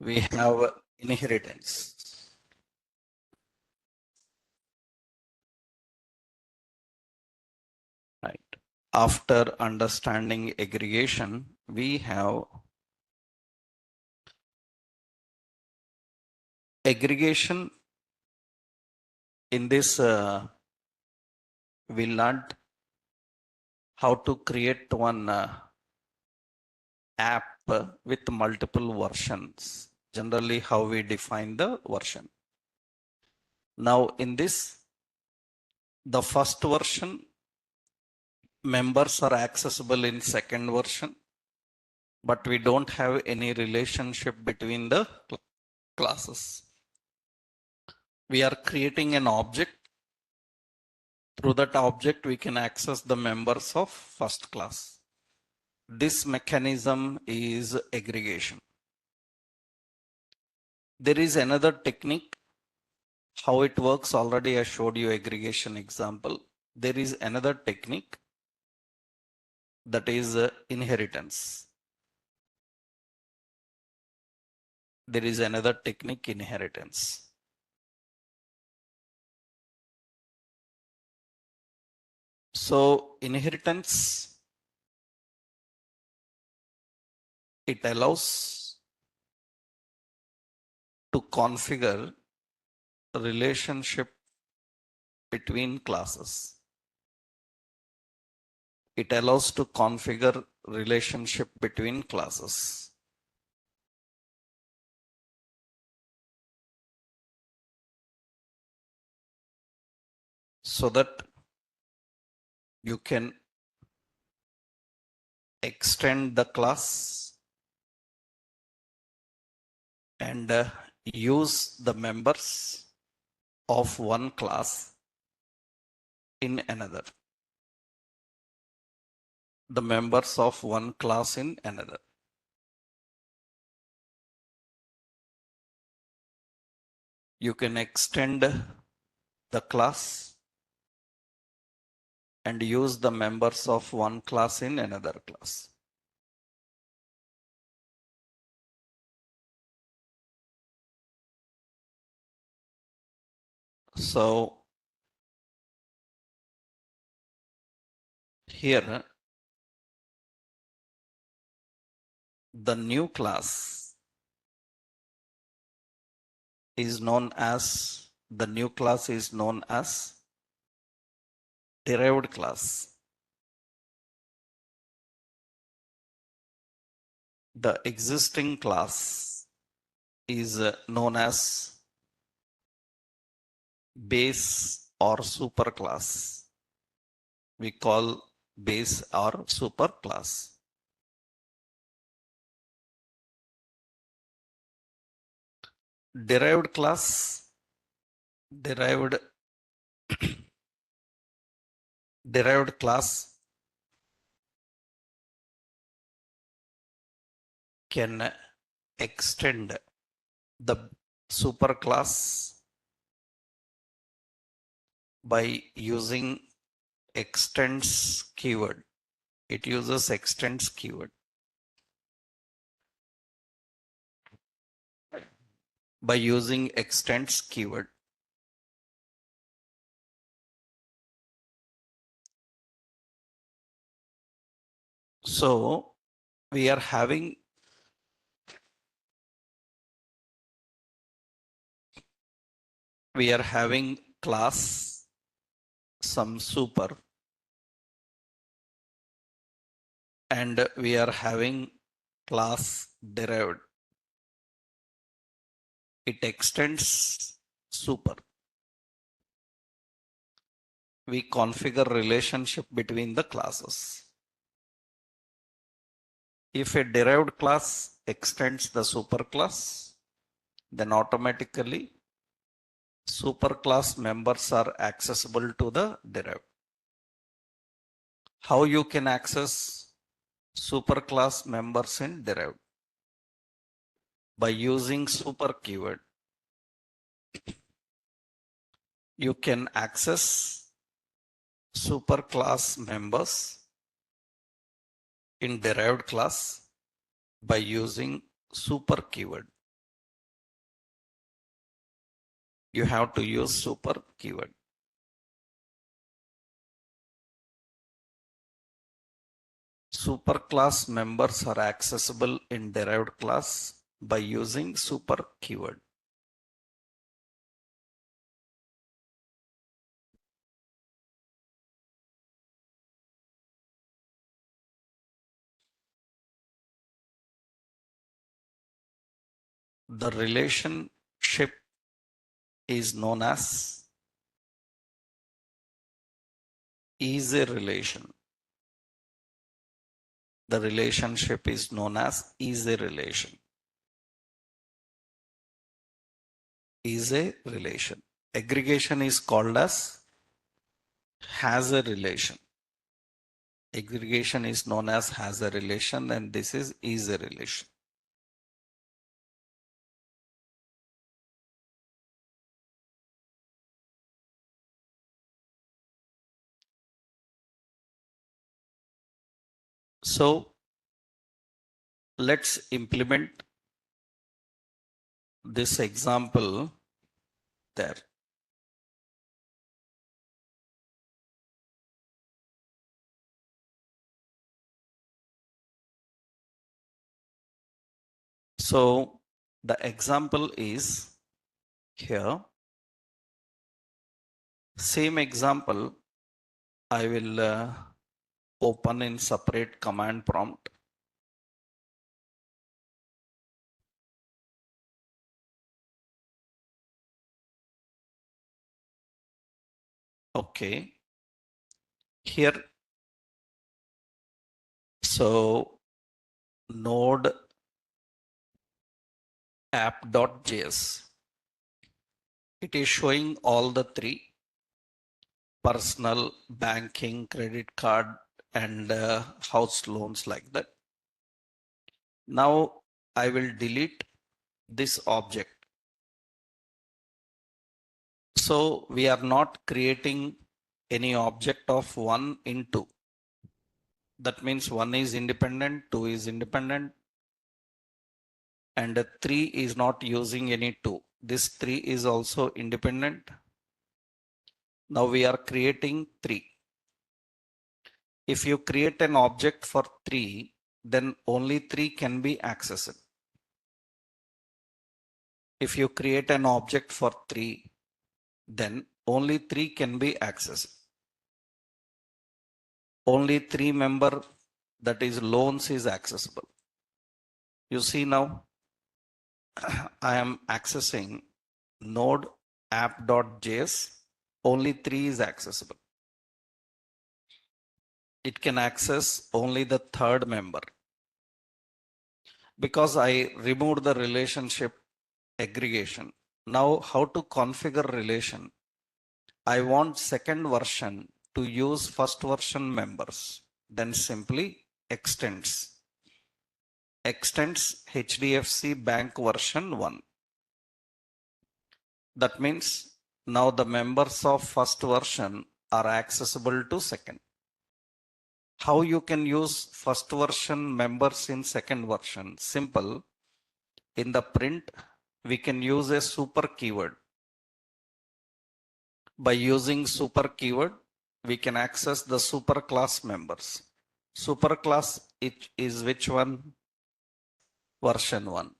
we have inheritance. Right. After understanding aggregation, we have aggregation. In this, we learned how to create one app with multiple versions. Generally, how we define the version. Now, in this, the first version, members are accessible in second version, but we don't have any relationship between the classes. We are creating an object. Through that object, we can access the members of first class. This mechanism is aggregation. There is another technique. How it works, already I showed you aggregation example. There is another technique, that is inheritance. There is another technique, inheritance. So inheritance, it allows to configure relationship between classes. It allows to configure relationship between classes. So that you can extend the class and use the members of one class in another. The members of one class in another. You can extend the class and use the members of one class in another class. So here, the new class is known as, derived class. The existing class is known as base or superclass. We call base or superclass. Derived class, derived class can extend the superclass by using extends keyword. It uses extends keyword. By using extends keyword. So we are having class some super, and we are having class derived. It extends super. We configure relationship between the classes. If a derived class extends the superclass, then automatically superclass members are accessible to the derived. How you can access superclass members in derived? By using super keyword. You can access superclass members in derived class by using super keyword. you have to use super keyword. Superclass members are accessible in derived class by using super keyword. The relationship is known as is a relation. The relationship is known as is a relation. Is a relation. Aggregation is called as has a relation. Aggregation is known as has a relation, and this is a relation. So let's implement this example there. So the example is here. Same example I will open in separate command prompt. Okay. Here, so node app.js. It is showing all the three: personal, banking, credit card, and house loans, like that. Now I will delete this object. So we are not creating any object of 1 in 2. That means 1 is independent, 2 is independent, and 3 is not using any 2. This 3 is also independent. Now we are creating 3. If you create an object for 3, then only 3 can be accessed. If you create an object for 3, then only 3 can be accessed. Only 3 member, that is loans, is accessible. You see now, I am accessing node app.js. Only 3 is accessible. It can access only the third member. Because I removed the relationship aggregation. Now how to configure relation? I want second version to use first version members. Then simply extends HDFC Bank version 1. That means now the members of first version are accessible to second. How you can use first version members in second version? Simple. In the print, we can use a super keyword. By using super keyword, we can access the super class members. Super class is which one? Version 1.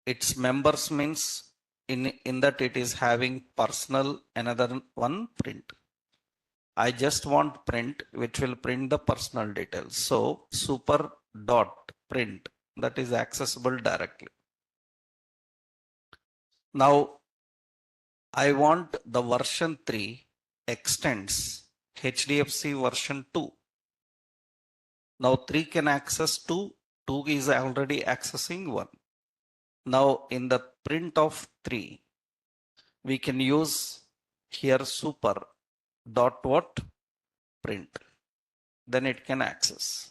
Its members means in that it is having personal, another one print. I just want print which will print the personal details. So super dot print, that is accessible directly. Now I want the version 3 extends HDFC version 2. Now 3 can access 2, 2 is already accessing 1. Now in the print of 3, we can use here super dot what? Print. Then it can access.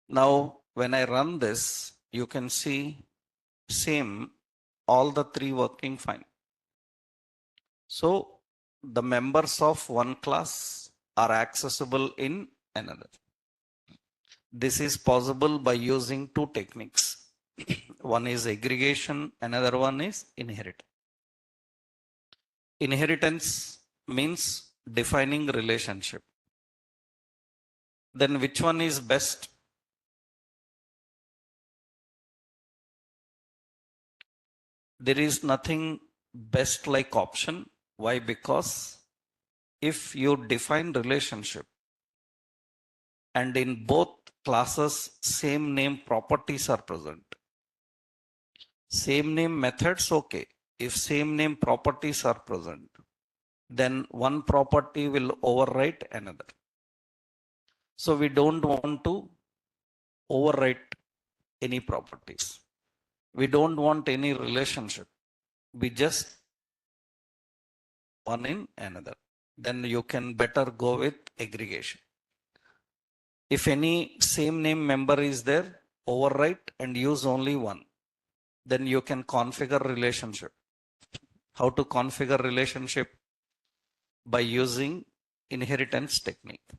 Now when I run this, you can see same, all the 3 working fine. So the members of one class are accessible in another. This is possible by using 2 techniques. One is aggregation, another one is inheritance. Inheritance means defining relationship. Then which one is best? There is nothing best like option. Why? Because if you define relationship and in both classes same name properties are present, same name methods, okay. If same name properties are present, then one property will overwrite another. So we don't want to overwrite any properties. We don't want any relationship. We just one in another. Then you can better go with aggregation. If any same name member is there, overwrite and use only one. Then you can configure relationship. How to configure relationship? By using inheritance technique.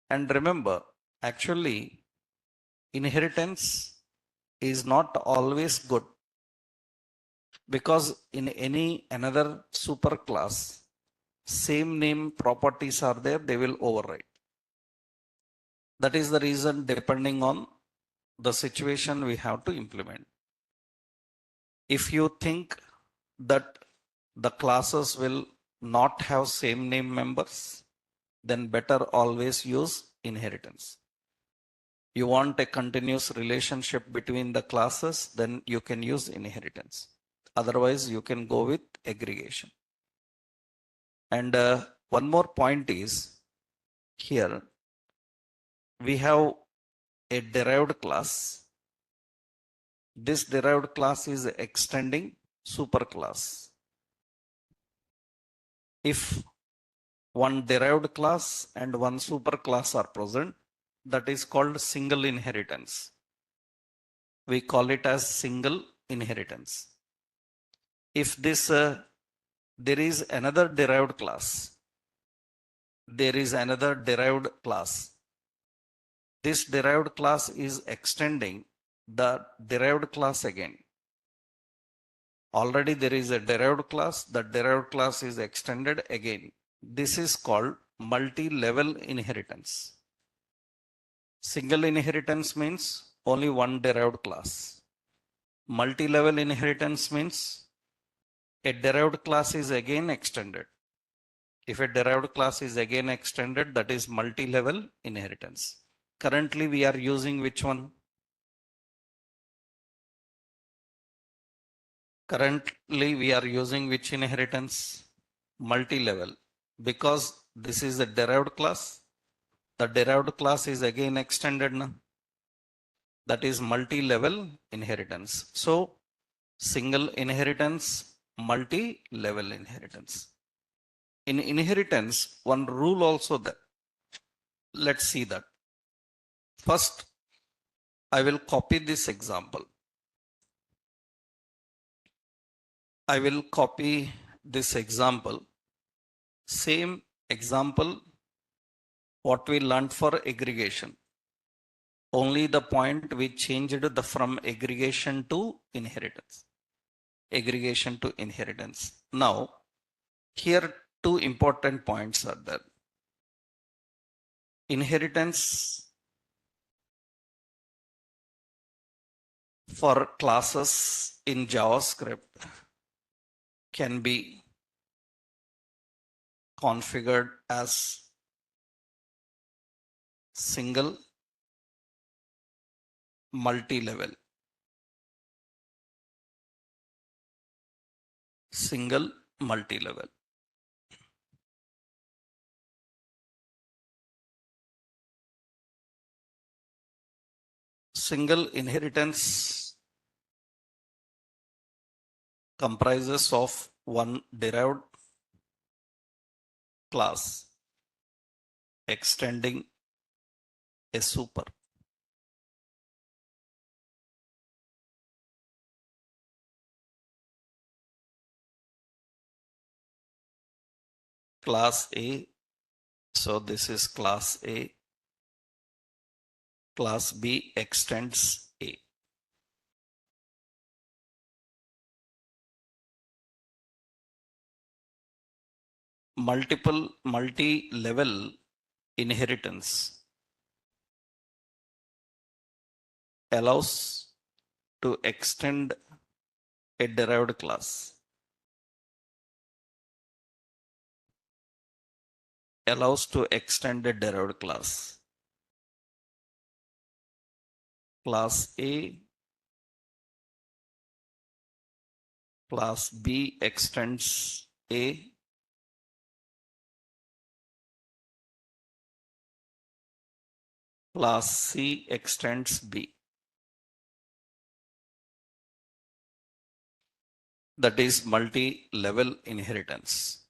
And remember, actually, inheritance is not always good, because in any another superclass, same name properties are there, they will override. That is the reason, depending on the situation, we have to implement. If you think that the classes will not have same name members, then better always use inheritance. You want a continuous relationship between the classes, then you can use inheritance. Otherwise, you can go with aggregation. And one more point is, here we have a derived class. This derived class is extending superclass. If one derived class and one superclass are present, that is called single inheritance. We call it as single inheritance. If this there is another derived class, there is another derived class. This derived class is extending the derived class again. Already there is a derived class, the derived class is extended again. This is called multi-level inheritance. Single inheritance means only one derived class. Multi-level inheritance means a derived class is again extended. If a derived class is again extended, that is multi-level inheritance. Currently, we are using which one? Currently, we are using which inheritance? Multi-level. Because this is a derived class. The derived class is again extended now. That is multi-level inheritance. So, single inheritance, multi-level inheritance. In inheritance, one rule also that. Let's see that. First, I will copy this example. I will copy this example. Same example, what we learned for aggregation. Only the point we changed the from aggregation to inheritance. Aggregation to inheritance. Now, here two important points are there. Inheritance for classes in JavaScript can be configured as single, multi-level. Single, multi-level. Single inheritance comprises of one derived class extending a super. Class A, so this is class A. Class B extends A. multi-level inheritance allows to extend a derived class. Allows to extend a derived class. Class A, class B extends A, class C extends B. That is multi-level inheritance.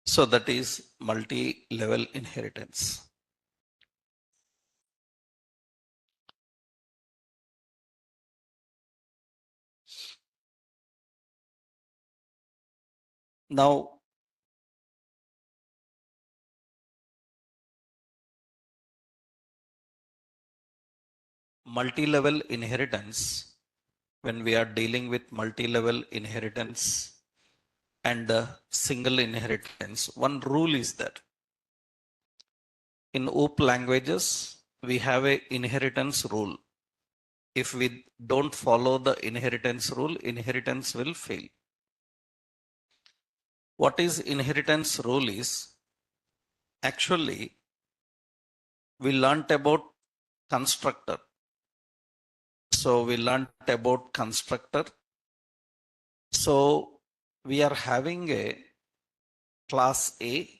So that is multi-level inheritance. Now, multi-level inheritance, when we are dealing with multi-level inheritance and single inheritance, one rule is that in OOP languages, we have a inheritance rule. If we don't follow the inheritance rule, inheritance will fail. What is inheritance rule is, actually, we learnt about constructor. So we learnt about constructor. So we are having a class A.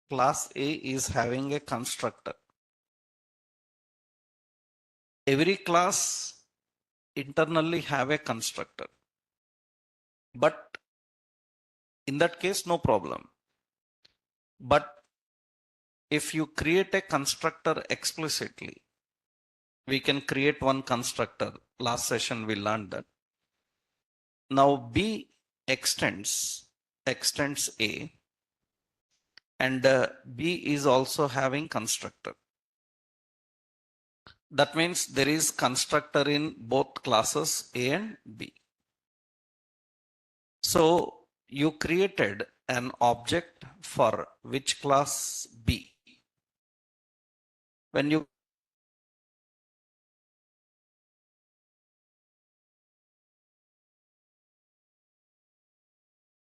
Class A is having a constructor. Every class internally have a constructor. But in that case, no problem. But if you create a constructor explicitly, we can create one constructor. Last session we learned that. Now B extends A, and B is also having constructor. That means there is constructor in both classes A and B. So you created an object for which class B? When you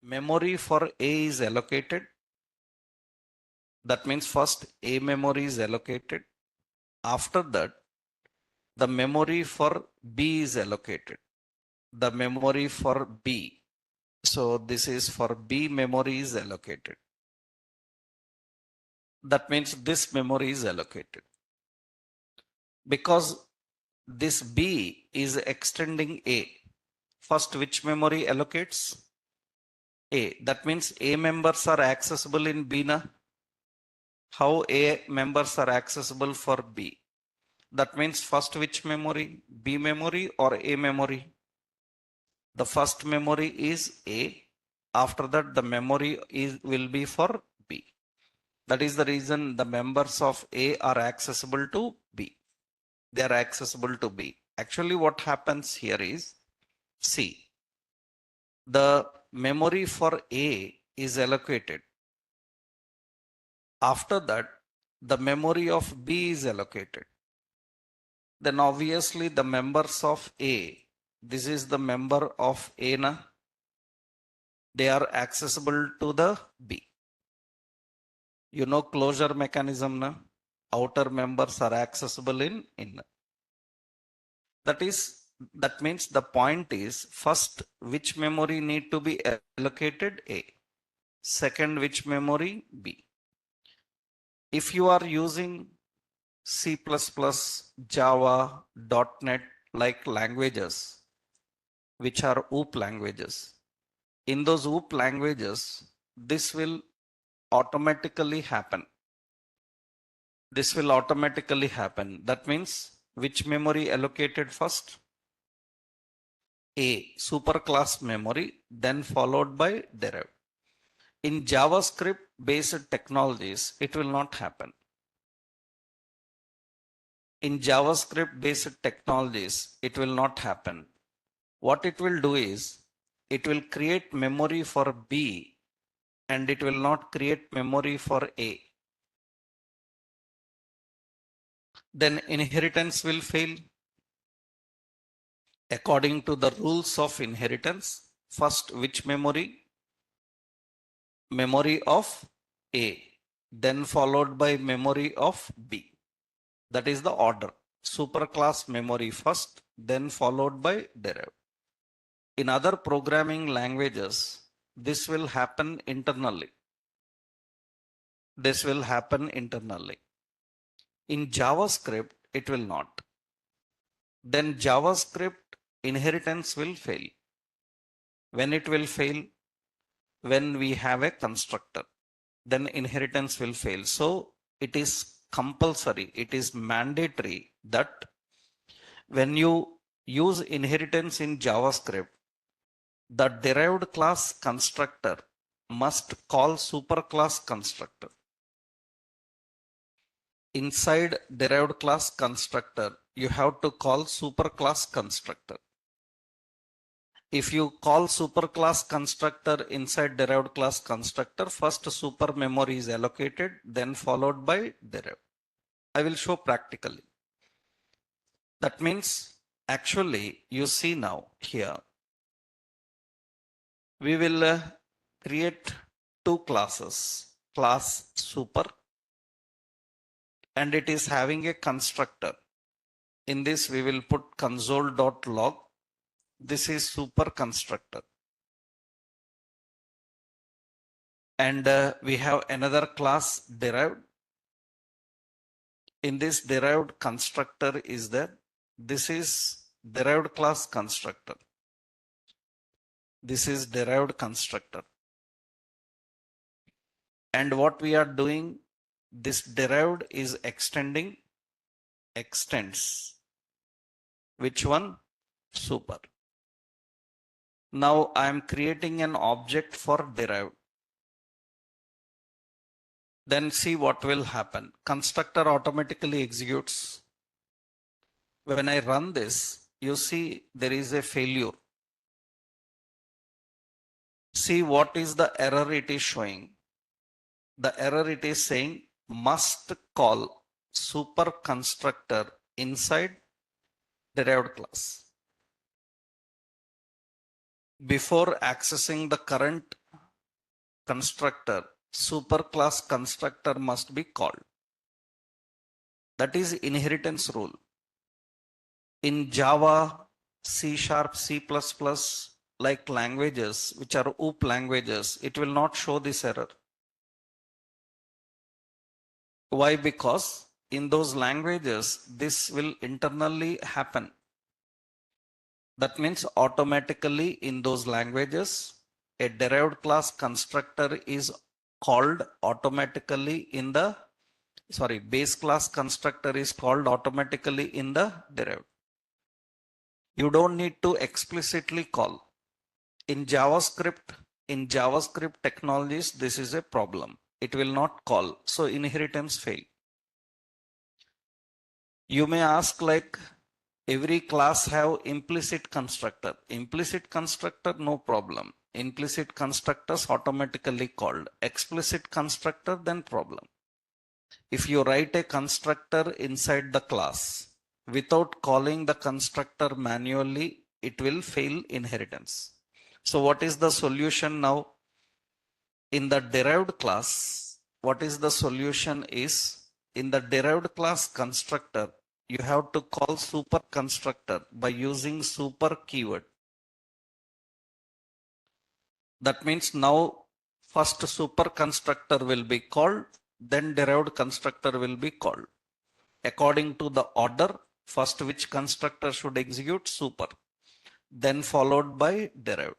memory for A is allocated, that means first A memory is allocated. After that, the memory for B is allocated. The memory for B. So this is for B memory is allocated. That means this memory is allocated. Because this B is extending A. First, which memory allocates? A. That means A members are accessible in B na? How A members are accessible for B? That means first which memory? B memory or A memory? The first memory is A. After that, the memory will be for B. That is the reason the members of A are accessible to B. They are accessible to B. Actually, what happens here is, see, the memory for A is allocated. After that, the memory of B is allocated. Then obviously the members of A, this is the member of A na, they are accessible to the B. You know closure mechanism na, outer members are accessible in inner. That means the point is, first which memory need to be allocated? A. Second, which memory? B. If you are using C++, Java, .NET like languages, which are OOP languages. In those OOP languages, this will automatically happen. This will automatically happen. That means which memory allocated first? A, superclass memory, then followed by derived. In JavaScript based technologies, it will not happen. In JavaScript based technologies, it will not happen. What it will do is, it will create memory for B and it will not create memory for A. Then inheritance will fail. According to the rules of inheritance, first which memory? Memory of A, then followed by memory of B. That is the order. Superclass memory first, then followed by derived. In other programming languages, this will happen internally. This will happen internally. In JavaScript, it will not. Then JavaScript inheritance will fail. When it will fail? When we have a constructor, then inheritance will fail. So it is compulsory, it is mandatory that when you use inheritance in JavaScript, the derived class constructor must call superclass constructor. Inside derived class constructor, you have to call superclass constructor. If you call superclass constructor inside derived class constructor, first super memory is allocated, then followed by derived. I will show practically. That means actually you see now here, we will create two classes, class super, and it is having a constructor. In this we will put console.log. This is super constructor. And we have another class derived. In this derived constructor is there. This is derived class constructor. This is derived constructor. And what we are doing, this derived is extends. Which one? Super. Now I am creating an object for derived. Then see what will happen. Constructor automatically executes. When I run this, you see there is a failure. See what is the error it is showing. The error it is saying must call super constructor inside derived class. Before accessing the current constructor, superclass constructor must be called. That is inheritance rule. In Java, C#, C++, like languages which are OOP languages, it will not show this error. Why? Because in those languages, this will internally happen. That means automatically in those languages, a derived class constructor is called automatically in the, base class constructor is called automatically in the derived. You don't need to explicitly call. In JavaScript technologies, this is a problem. It will not call. So inheritance fail. You may ask, like, every class have implicit constructor. Implicit constructor, no problem. Implicit constructors automatically called. Explicit constructor, then problem. If you write a constructor inside the class without calling the constructor manually, it will fail inheritance. So what is the solution now? In the derived class, what is the solution is, in the derived class constructor, you have to call super constructor by using super keyword. That means now first super constructor will be called, then derived constructor will be called. according to the order, first which constructor should execute? Super, then followed by derived.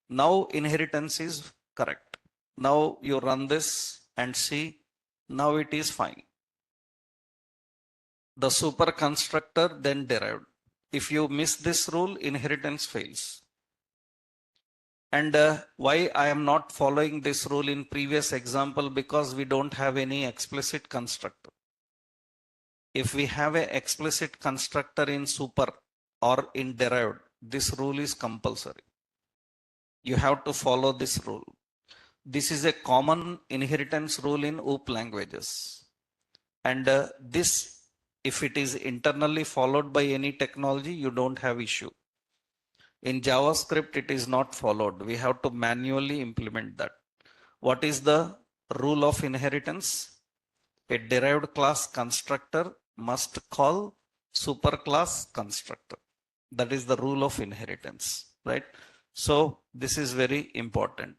Now inheritance is correct. Now you run this and see, now it is fine. The super constructor, then derived. If you miss this rule, inheritance fails. And why I am not following this rule in previous example? Because we don't have any explicit constructor. If we have an explicit constructor in super or in derived, this rule is compulsory. You have to follow this rule. This is a common inheritance rule in OOP languages. And this, if it is internally followed by any technology, you don't have issue. In JavaScript, it is not followed. We have to manually implement that. What is the rule of inheritance? A derived class constructor must call superclass constructor. That is the rule of inheritance, right? So this is very important.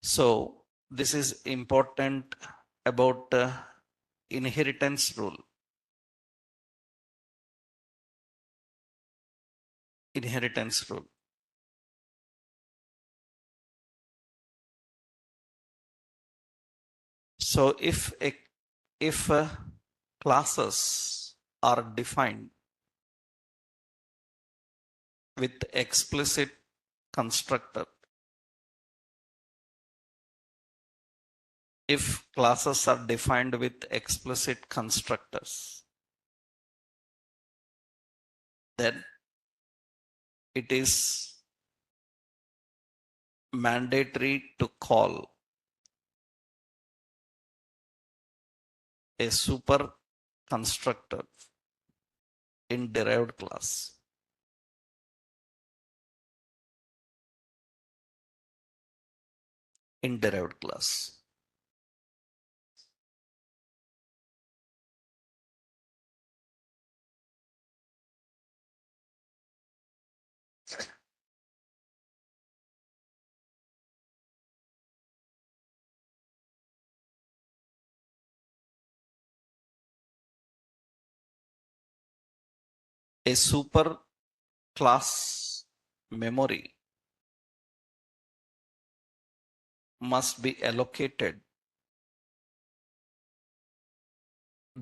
So this is important about inheritance rule. Inheritance rule. So if classes are defined with explicit constructor, if classes are defined with explicit constructors, then it is mandatory to call a super constructor in derived class. In derived class. A super class memory must be allocated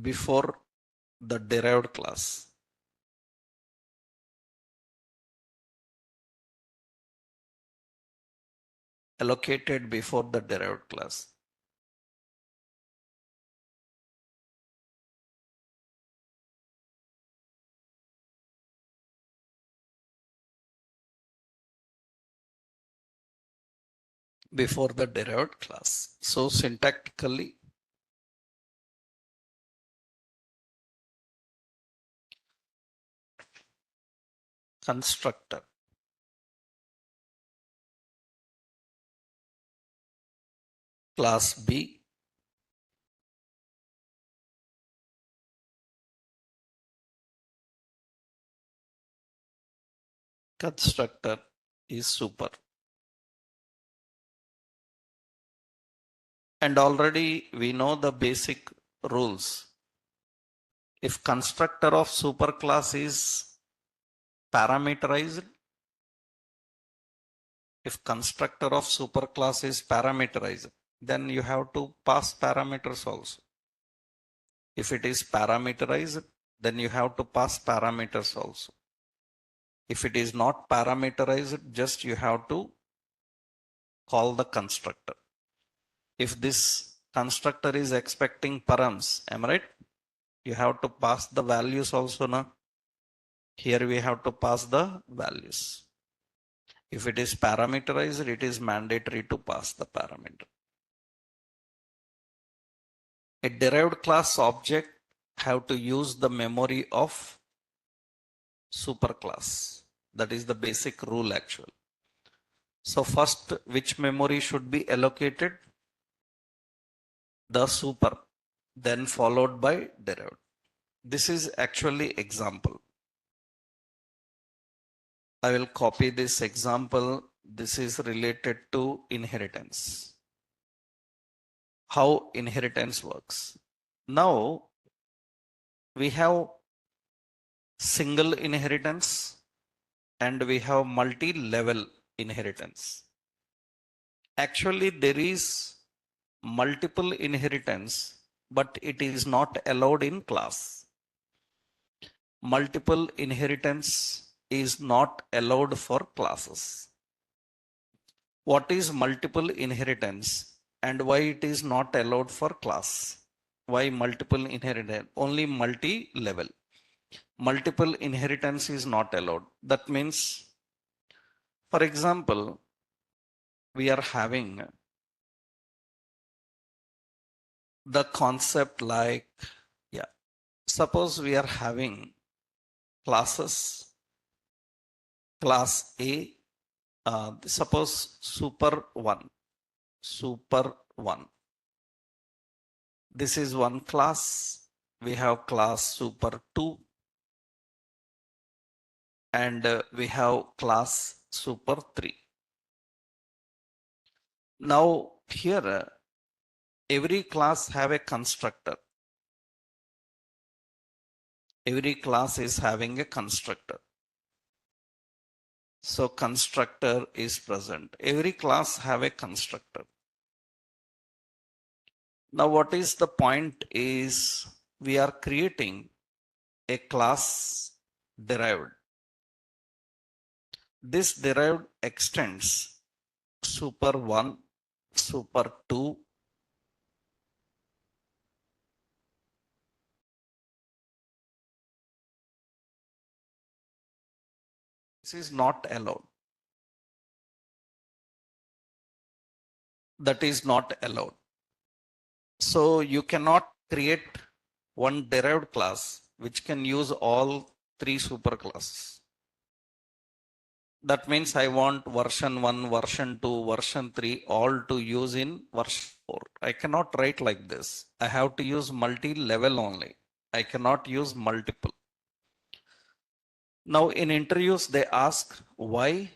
before the derived class. Allocated before the derived class. Before the derived class. So syntactically, constructor class B constructor is super. And already we know the basic rules. If constructor of superclass is parameterized, if constructor of superclass is parameterized, then you have to pass parameters also. If it is parameterized, then you have to pass parameters also. If it is not parameterized, just you have to call the constructor. If this constructor is expecting params, am I right? You have to pass the values also now. Here we have to pass the values. If it is parameterized, it is mandatory to pass the parameter. A derived class object have to use the memory of superclass. That is the basic rule actually. So first, which memory should be allocated? The super, then followed by derived. This is actually example. I will copy this example. This is related to inheritance. How inheritance works. Now we have single inheritance and we have multi-level inheritance. Actually, there is multiple inheritance, but it is not allowed in class. Multiple inheritance is not allowed for classes. What is multiple inheritance and why it is not allowed for class? Why multiple inheritance? Only multi-level. Multiple inheritance is not allowed. That means, for example, we are having the concept like, yeah, suppose we are having classes, class A, suppose super 1, super 1. This is one class. We have class super 2 and we have class super 3. Now here every class have a constructor. Every class is having a constructor. So constructor is present. Every class have a constructor. Now what is the point is we are creating a class derived. This derived extends super 1, super 2, this is not allowed. That is not allowed. So you cannot create one derived class which can use all 3 superclasses. That means I want version 1, version 2, version 3 all to use in version 4. I cannot write like this. I have to use multi-level only. I cannot use multiple. Now in interviews they ask why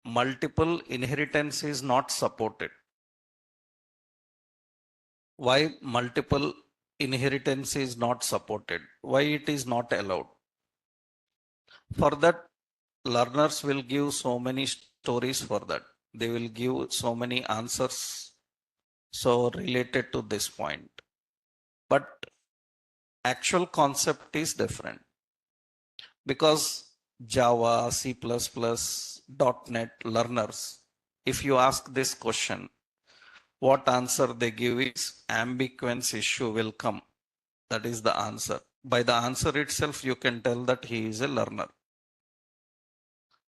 multiple inheritance is not supported. Why multiple inheritance is not supported? Why it is not allowed? For that, learners will give so many stories for that. They will give so many answers so related to this point. But actual concept is different because Java, C++, .NET learners, if you ask this question, what answer they give is ambiguous issue will come. That is the answer. By the answer itself, you can tell that he is a learner.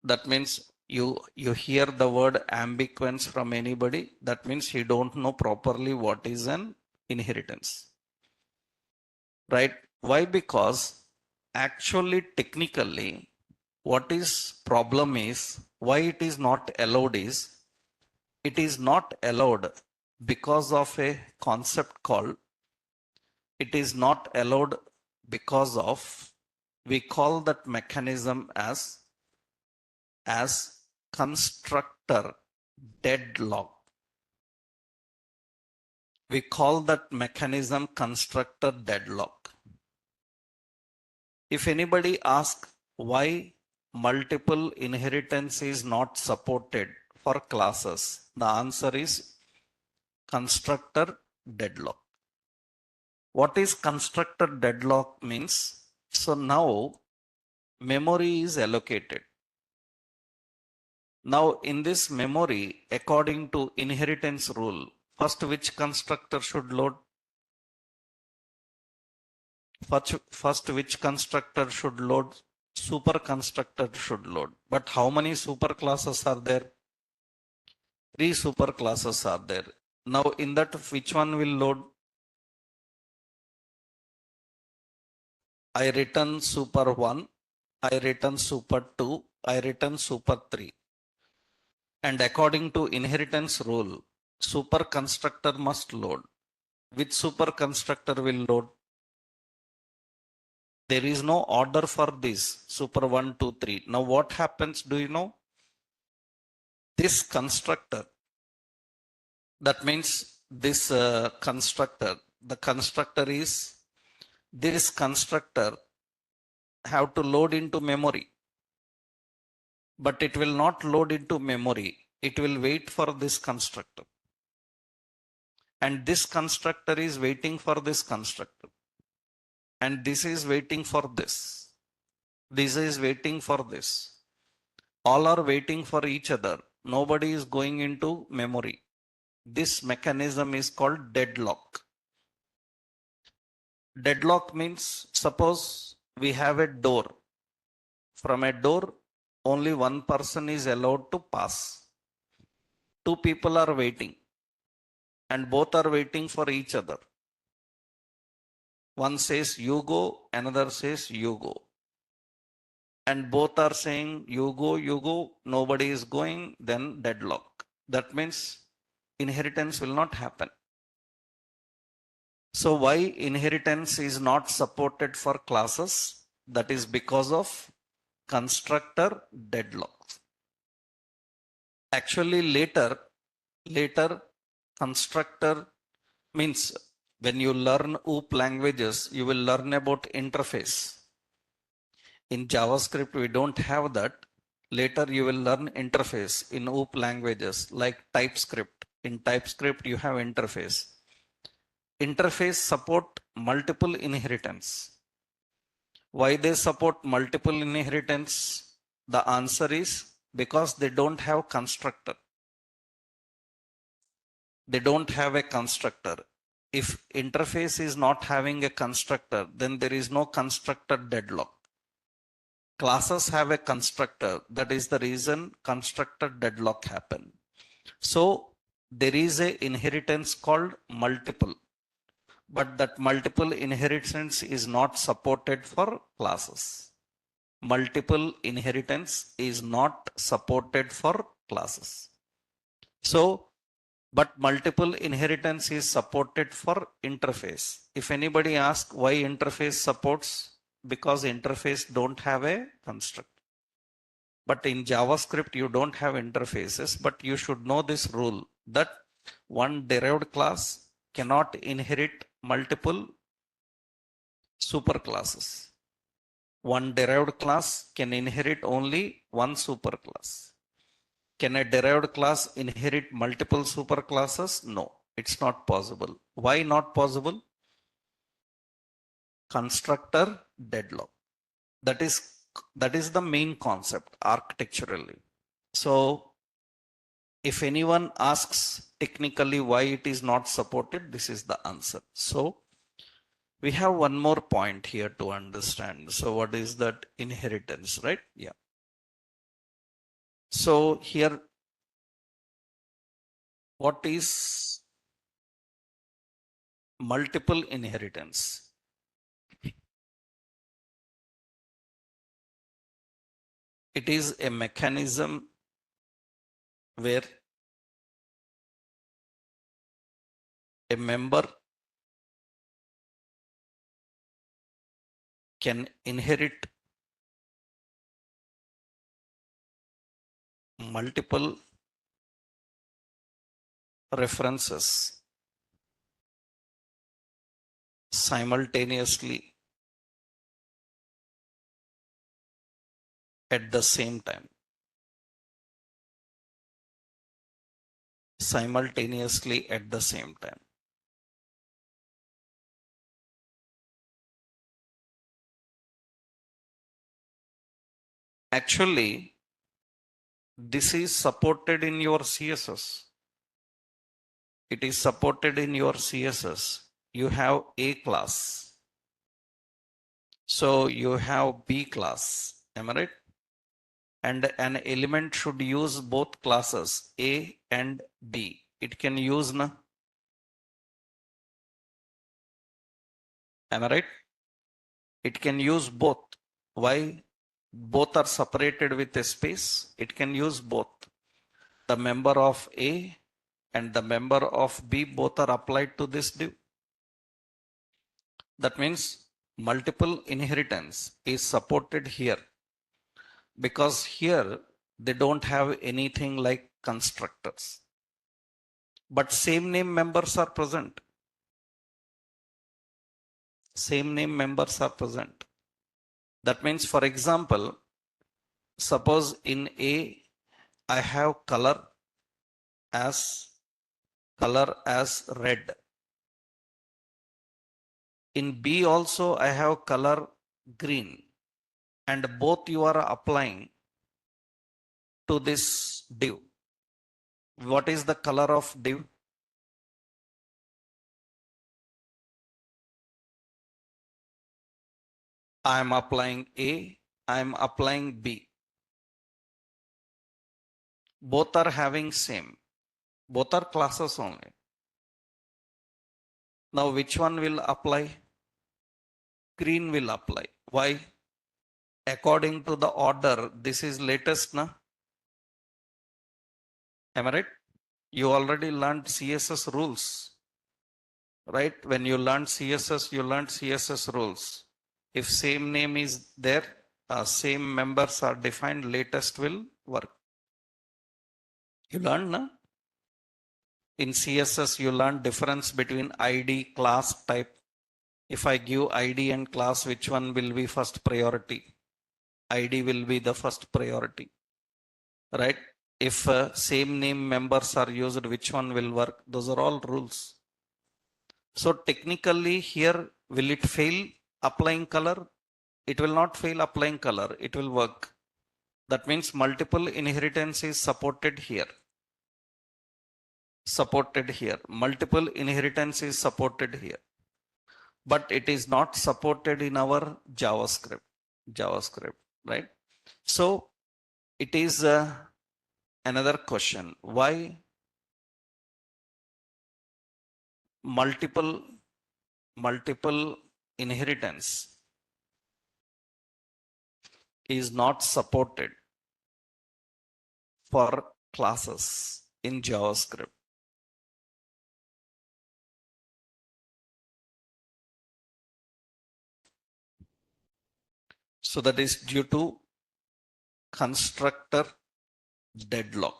That means you hear the word ambiguous from anybody, that means he don't know properly what is an inheritance. Right? Why? Because actually technically what is problem is why it is not allowed is it is not allowed because of a concept called it is not allowed because of we call that mechanism as constructor deadlock. We call that mechanism constructor deadlock. If anybody asks why multiple inheritance is not supported for classes, the answer is constructor deadlock. What is constructor deadlock means? So now memory is allocated. Now in this memory, according to inheritance rule, first which constructor should load? First which constructor should load? Super constructor should load. But how many super classes are there? 3 super classes are there. Now in that which one will load? I return super 1, I return super 2, I return super 3. And according to inheritance rule, super constructor must load. Which super constructor will load? There is no order for this super 1, 2, 3. Now what happens? Do you know? This constructor, that means this constructor, the constructor is, this constructor have to load into memory, but it will not load into memory. It will wait for this constructor. And this constructor is waiting for this constructor. And this is waiting for this. This is waiting for this. All are waiting for each other. Nobody is going into memory. This mechanism is called deadlock. Deadlock means, suppose we have a door. From a door, only one person is allowed to pass. Two people are waiting, and both are waiting for each other. One says you go, another says you go. And both are saying you go, nobody is going, then deadlock. That means inheritance will not happen. So why inheritance is not supported for classes? That is because of constructor deadlock. Actually later constructor means when you learn OOP languages, you will learn about interface. In JavaScript, we don't have that. Later, you will learn interface in OOP languages like TypeScript. In TypeScript, you have interface. Interface support multiple inheritance. Why they support multiple inheritance? The answer is because they don't have constructor. They don't have a constructor. If interface is not having a constructor, then there is no constructor deadlock. Classes have a constructor. That is the reason constructor deadlock happen. So there is a inheritance called multiple, but that multiple inheritance is not supported for classes. Multiple inheritance is not supported for classes. So, but multiple inheritance is supported for interface. If anybody asks why interface supports, because interface don't have a constructor. But in JavaScript, you don't have interfaces, but you should know this rule that one derived class cannot inherit multiple superclasses. One derived class can inherit only one superclass. Can a derived class inherit multiple superclasses? No, it's not possible. Why not possible? Constructor deadlock. That is the main concept architecturally. So if anyone asks technically why it is not supported, this is the answer. So we have one more point here to understand. So what is that inheritance, right? Yeah. So here, what is multiple inheritance? It is a mechanism where a member can inherit multiple references simultaneously at the same time. Simultaneously at the same time. Actually, this is supported in your CSS. It is supported in your CSS. You have A class. So you have B class. Am I right? And an element should use both classes A and B. It can use na. Am I right? It can use both. Why? Both are separated with a space. It can use both. The member of A and the member of B both are applied to this div. That means multiple inheritance is supported here because here they don't have anything like constructors. But same name members are present. Same name members are present. That means, for example, suppose in A, I have as red. In B also I have color green, and both you are applying to this div. What is the color of div? I am applying A, I am applying B. Both are having same. Both are classes only. Now which one will apply? Green will apply. Why? According to the order, this is latest, na? Am I right? You already learned CSS rules, right? When you learned CSS, you learned CSS rules. If same name is there, same members are defined, latest will work. You learned, na? In CSS, you learn difference between ID, class, type. If I give ID and class, which one will be first priority? ID will be the first priority, right? If same name members are used, which one will work? Those are all rules. So technically here, will it fail applying color? It will not fail applying color. It will work. That means multiple inheritance is supported here. Supported here. Multiple inheritance is supported here. But it is not supported in our JavaScript, right? So it is another question. Why multiple inheritance is not supported for classes in JavaScript? So that is due to constructor deadlock.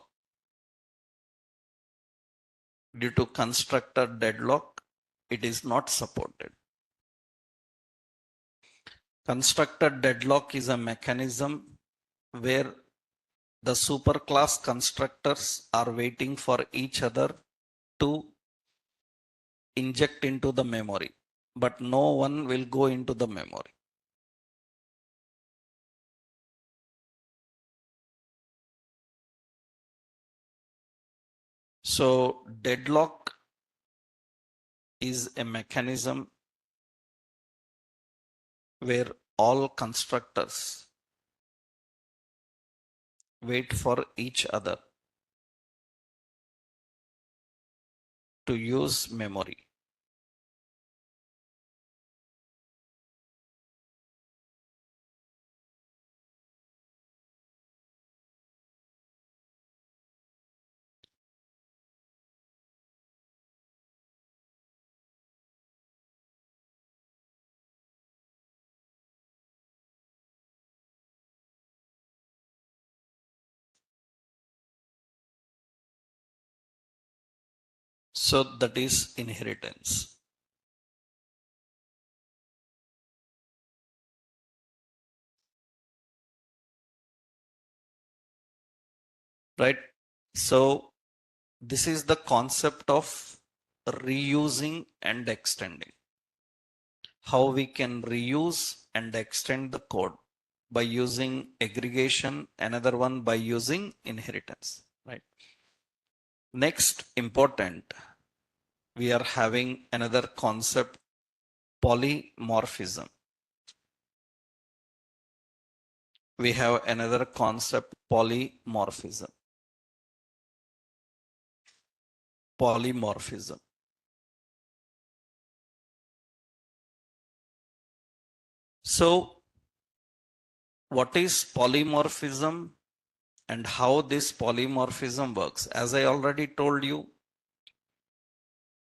Due to constructor deadlock, it is not supported. Constructor deadlock is a mechanism where the superclass constructors are waiting for each other to inject into the memory, but no one will go into the memory. So deadlock is a mechanism where all constructors wait for each other to use memory. So that is inheritance. Right? So this is the concept of reusing and extending. How we can reuse and extend the code by using aggregation, another one by using inheritance, right? Next important, we are having another concept, polymorphism. We have another concept, polymorphism. Polymorphism. So what is polymorphism and how this polymorphism works? As I already told you,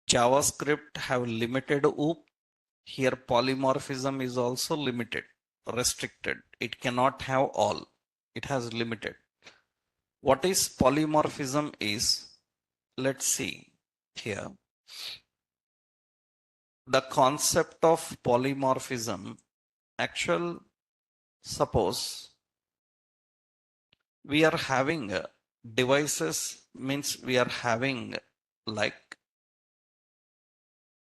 JavaScript have limited OOP. Here polymorphism is also limited, restricted. It cannot have all. It has limited. What is polymorphism is, let's see here. the concept of polymorphism, suppose we are having devices, means we are having like,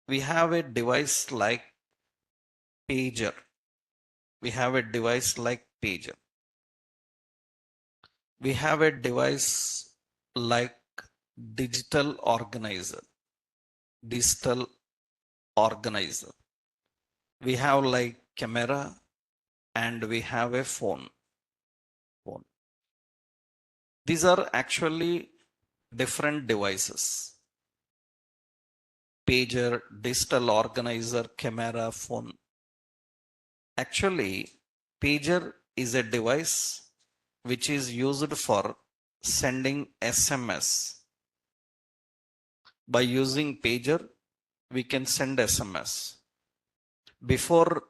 we have a device like pager. We have a device like pager. We have a device like digital organizer. Digital organizer. We have like camera and we have a phone. These are actually different devices. Pager, digital organizer, camera, phone. Actually, pager is a device which is used for sending SMS. By using pager, we can send SMS. Before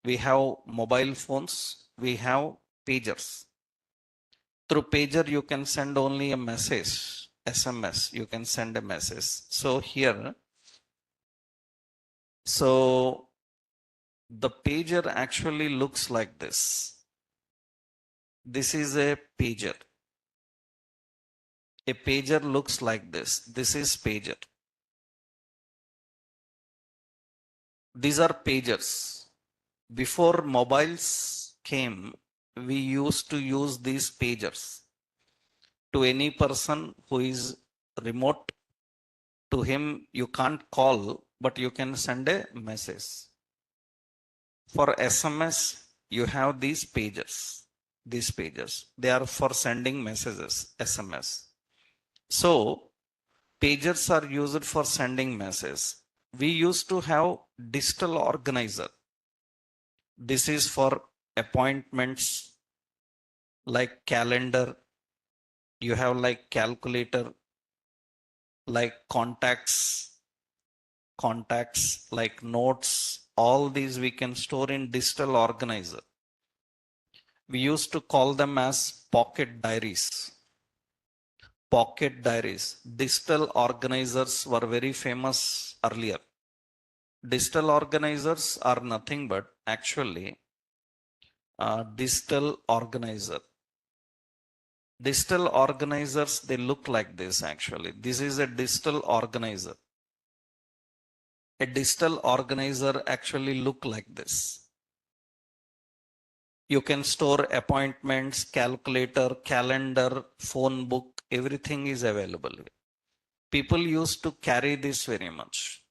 we have mobile phones, we have pagers. Through pager, you can send only a message, SMS, you can send a message. So here, so the pager actually looks like this. This is a pager. A pager looks like this. This is pager. These are pagers. Before mobiles came, we used to use these pagers. To any person who is remote, to him you can't call, but you can send a message. For SMS, you have these pagers. These pagers, they are for sending messages, SMS. So, pagers are used for sending messages. We used to have digital organizer. This is for appointments like calendar. You have like calculator, like contacts, like notes. All these we can store in digital organizer. We used to call them as pocket diaries. Pocket diaries. Digital organizers were very famous earlier. Digital organizers are nothing but actually digital organizer. Digital organizers, they look like this actually. This is a digital organizer. A digital organizer actually look like this. You can store appointments, calculator, calendar, phone book, everything is available. People used to carry this very much.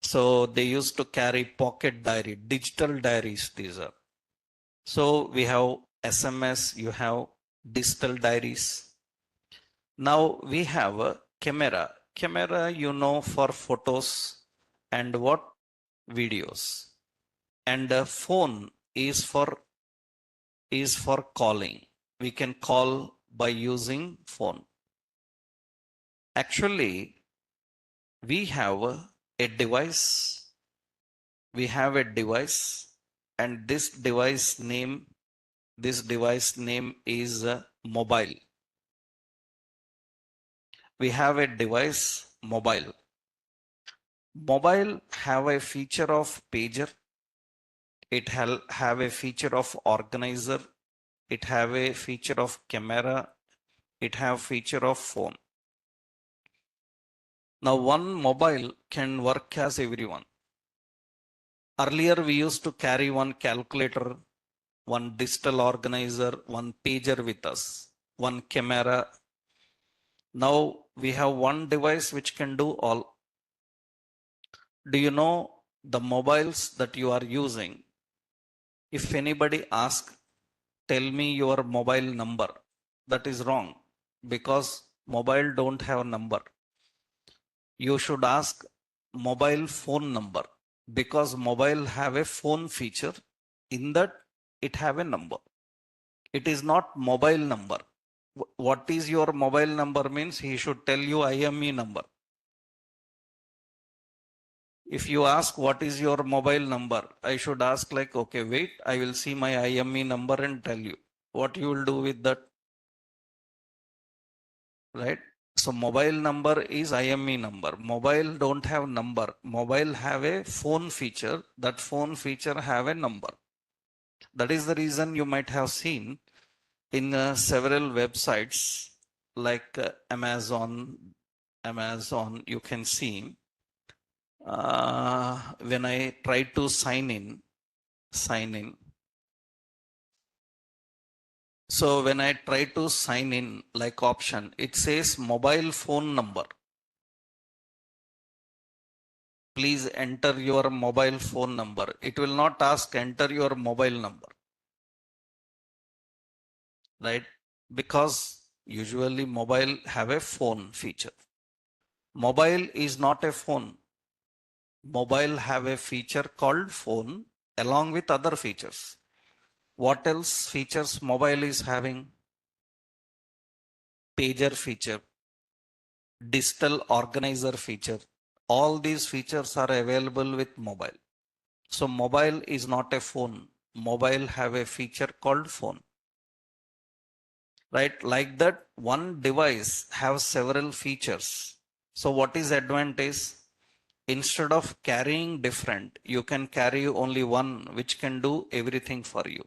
So they used to carry pocket diary, digital diaries these are. So we have SMS, you have digital diaries. Now we have a camera. Camera, you know, for photos and what? Videos. And a phone is for calling. We can call by using phone. Actually, we have a device. We have a device, and this device name is mobile. We have a device mobile. Mobile have a feature of pager. It have a feature of organizer. It have a feature of camera. It have feature of phone. Now one mobile can work as everyone. Earlier we used to carry one calculator, one digital organizer, one pager with us, one camera. Now we have one device which can do all. Do you know the mobiles that you are using? If anybody asks, tell me your mobile number, that is wrong because mobile don't have number. You should ask mobile phone number because mobile have a phone feature. In that it have a number. It is not mobile number. What is your mobile number means he should tell you IME number. If you ask what is your mobile number, I should ask like, okay, wait, I will see my IME number and tell you. What you will do with that, right? So mobile number is IME number. Mobile don't have number. Mobile have a phone feature. That phone feature have a number. That is the reason you might have seen in several websites like Amazon, you can see when I try to sign in. So when I try to sign in like option, it says mobile phone number. Please enter your mobile phone number. It will not ask enter your mobile number, right? Because usually mobile have a phone feature. Mobile is not a phone. Mobile have a feature called phone along with other features. What else features mobile is having? Pager feature, digital organizer feature. All these features are available with mobile. So mobile is not a phone. Mobile have a feature called phone. Right? Like that, one device have several features. So what is advantage? Instead of carrying different, you can carry only one which can do everything for you.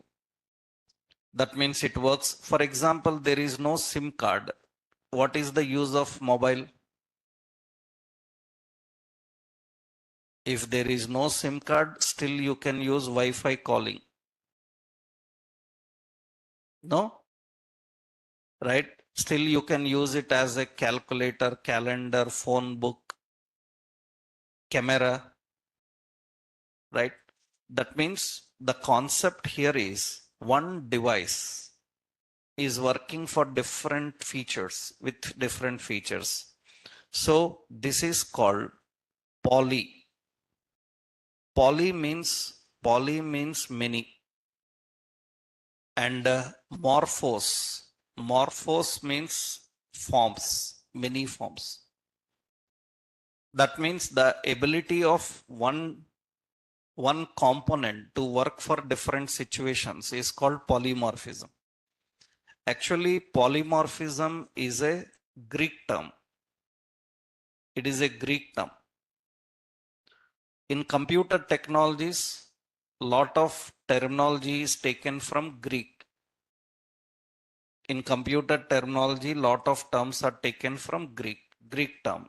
That means it works. For example, there is no SIM card. What is the use of mobile? If there is no SIM card, still you can use Wi-Fi calling. No? Right? Still you can use it as a calculator, calendar, phone book, camera, right? That means the concept here is one device is working for different features with different features. So this is called poly. Poly means many, and morphos means forms, many forms. That means the ability of one component to work for different situations is called polymorphism. Actually, polymorphism is a Greek term. It is a Greek term. In computer technologies, lot of terminology is taken from Greek. In computer terminology, lot of terms are taken from Greek term.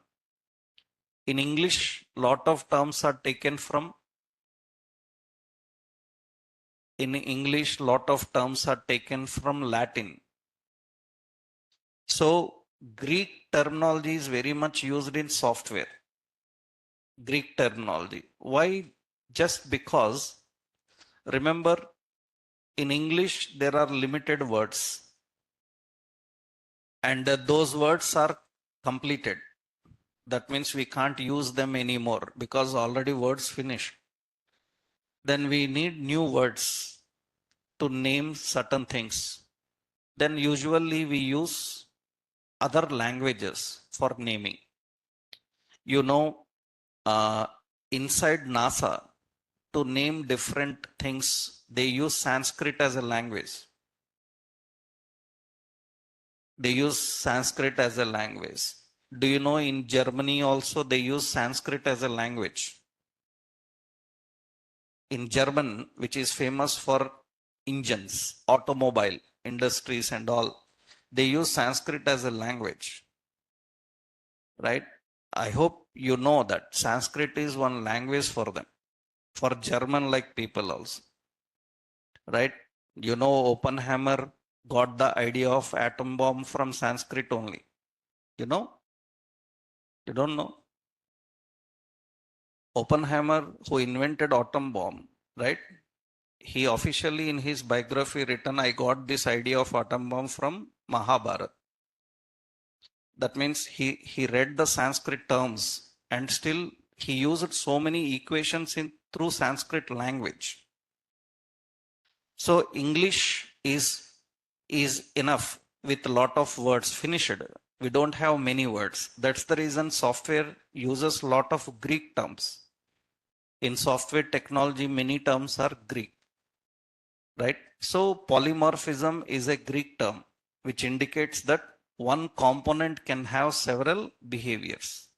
In English, lot of terms are taken from Latin. So Greek terminology is very much used in software. Greek terminology. Why? Just because, remember, in English there are limited words, and those words are completed. That means we can't use them anymore because already words finished. Then we need new words to name certain things. Then usually we use other languages for naming. You know, inside NASA, to name different things, they use Sanskrit as a language. They use Sanskrit as a language. Do you know in Germany also they use Sanskrit as a language? In German, which is famous for engines, automobile industries and all, they use Sanskrit as a language, right? I hope you know that Sanskrit is one language for them, for German like people also, right? You know, Oppenheimer got the idea of atom bomb from Sanskrit only. You know? You don't know? Oppenheimer, who invented atom bomb, right? He officially in his biography written, I got this idea of atom bomb from Mahabharata. That means he read the Sanskrit terms and still he used so many equations through Sanskrit language. So English is enough with a lot of words finished. We don't have many words. That's the reason software uses a lot of Greek terms. In software technology, many terms are Greek, right? So polymorphism is a Greek term, which indicates that one component can have several behaviors.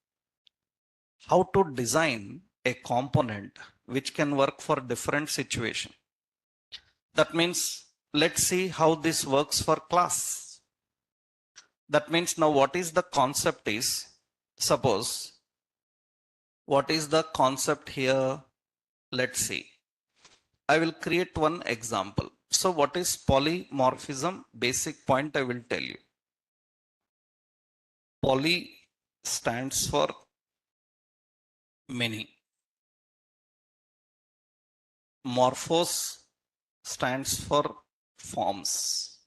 How to design a component which can work for different situation. That means let's see how this works for class. That means now what is the concept is, suppose, what is the concept here? Let's see. I will create one example. So what is polymorphism? Basic point I will tell you. Poly stands for many. Morphos stands for forms.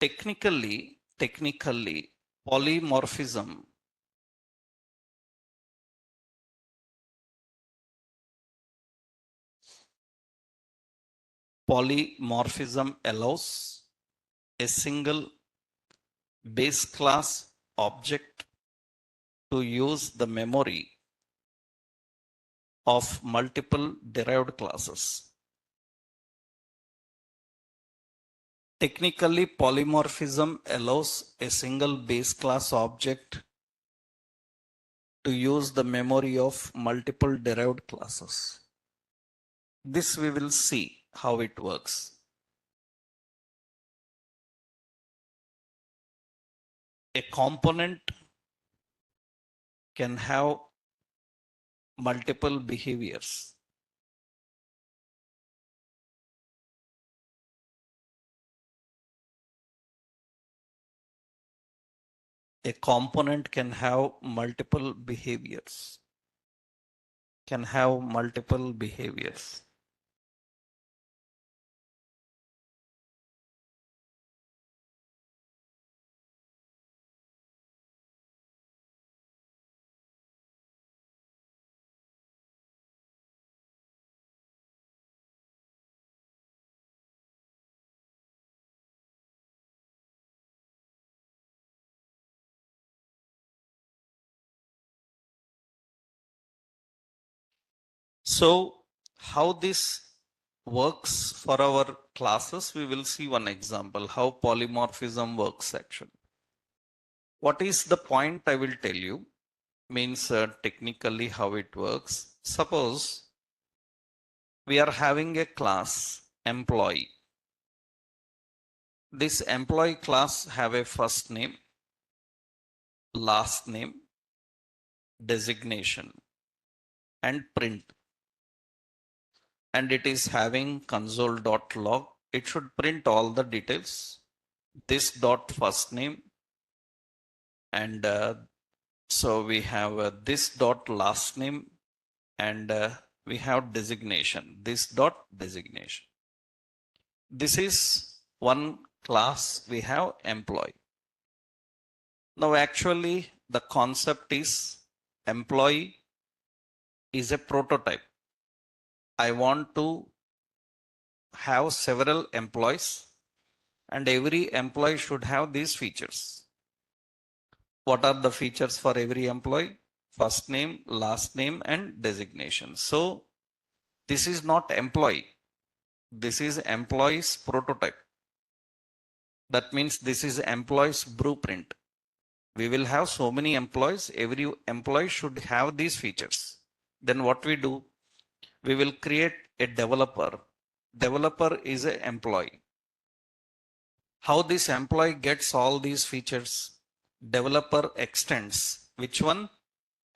Technically, polymorphism allows a single base class object to use the memory of multiple derived classes. Technically, polymorphism allows a single base class object to use the memory of multiple derived classes. This we will see how it works. A component can have multiple behaviors. A component can have multiple behaviors. So how this works for our classes, we will see one example, how polymorphism works actually. What is the point I will tell you, means technically how it works. Suppose we are having a class employee. This employee class have a first name, last name, designation, and print. And it is having console.log. It should print all the details. This dot first name, and so we have this dot last name, and we have designation, this dot designation. This is one class we have employee. Now actually the concept is employee is a prototype. I want to have several employees and every employee should have these features. What are the features for every employee? First name, last name, and designation. So this is not employee. This is employee's prototype. That means this is employee's blueprint. We will have so many employees. Every employee should have these features. Then what we do? We will create a developer. Developer is an employee. How this employee gets all these features? Developer extends. Which one?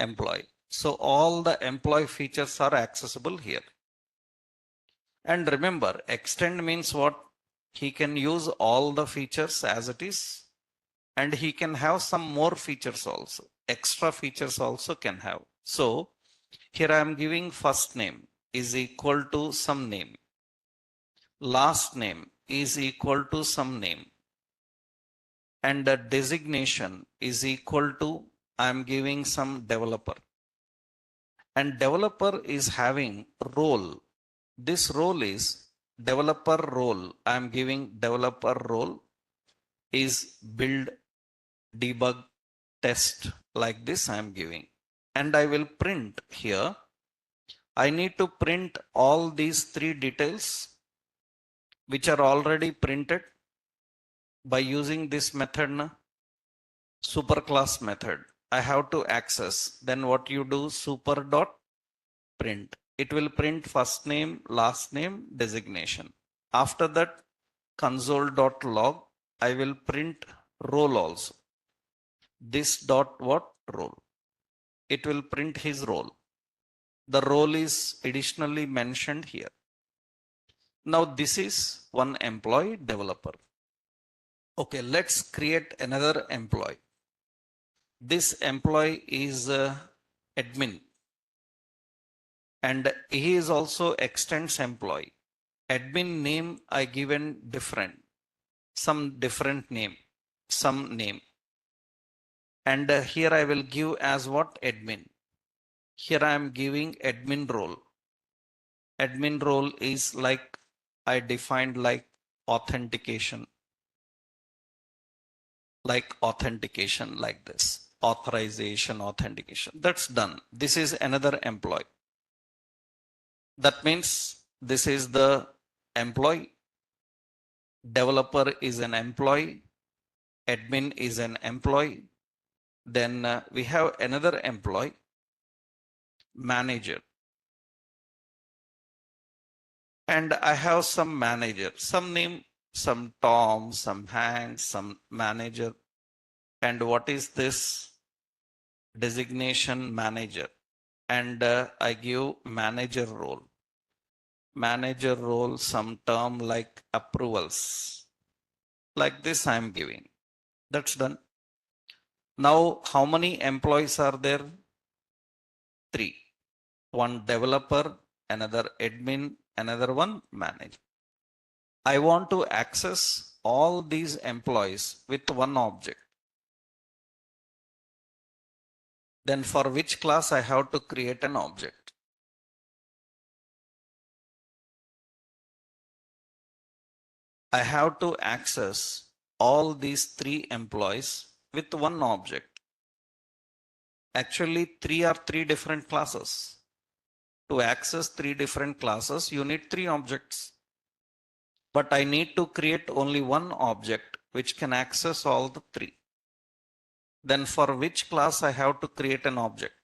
Employee. So all the employee features are accessible here. And remember, extend means what? He can use all the features as it is, and he can have some more features also. Extra features also can have. So here I am giving first name is equal to some name. Last name is equal to some name. And the designation is equal to, I am giving some developer. And developer is having role. This role is developer role. I am giving developer role is build, debug, test, like this I am giving. And I will print here. I need to print all these three details. which are already printed by using this method, superclass method. I have to access. Then what you do, super dot print. It will print first name, last name, designation. After that, console.log, I will print role also. This dot what role? It will print his role. The role is additionally mentioned here. Now this is one employee developer. Okay, let's create another employee. This employee is admin, and he is also extends employee. Admin name I given different, some different name, some name. And here I will give as what admin. Here I am giving admin role. Admin role is like I defined like authentication, like this, authorization, authentication. That's done. This is another employee. That means this is the employee, developer is an employee, admin is an employee. Then we have another employee, manager. And I have some manager, some name, some Tom, some Hank, some manager. And what is this? Designation manager. And I give manager role. Manager role, some term like approvals. Like this I am giving. That's done. Now, how many employees are there? 3. One developer, another admin, another one manager. I want to access all these employees with one object. Then for which class I have to create an object? I have to access all these 3 employees with one object. Actually, 3 are 3 different classes. To access 3 different classes, you need 3 objects. But I need to create only one object which can access all the 3. Then for which class I have to create an object?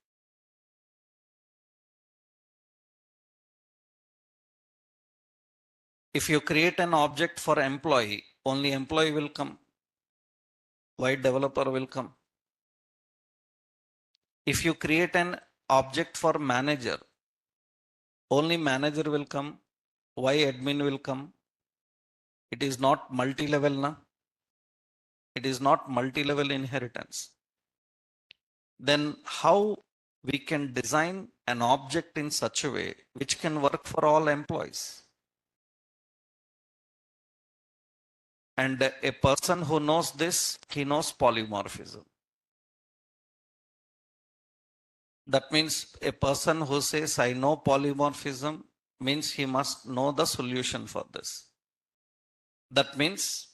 If you create an object for employee, only employee will come. Why developer will come? If you create an object for manager, only manager will come. Why admin will come? It is not multi-level, na? It is not multi-level inheritance. Then how we can design an object in such a way which can work for all employees? And a person who knows this, he knows polymorphism. That means a person who says, I know polymorphism, means he must know the solution for this. That means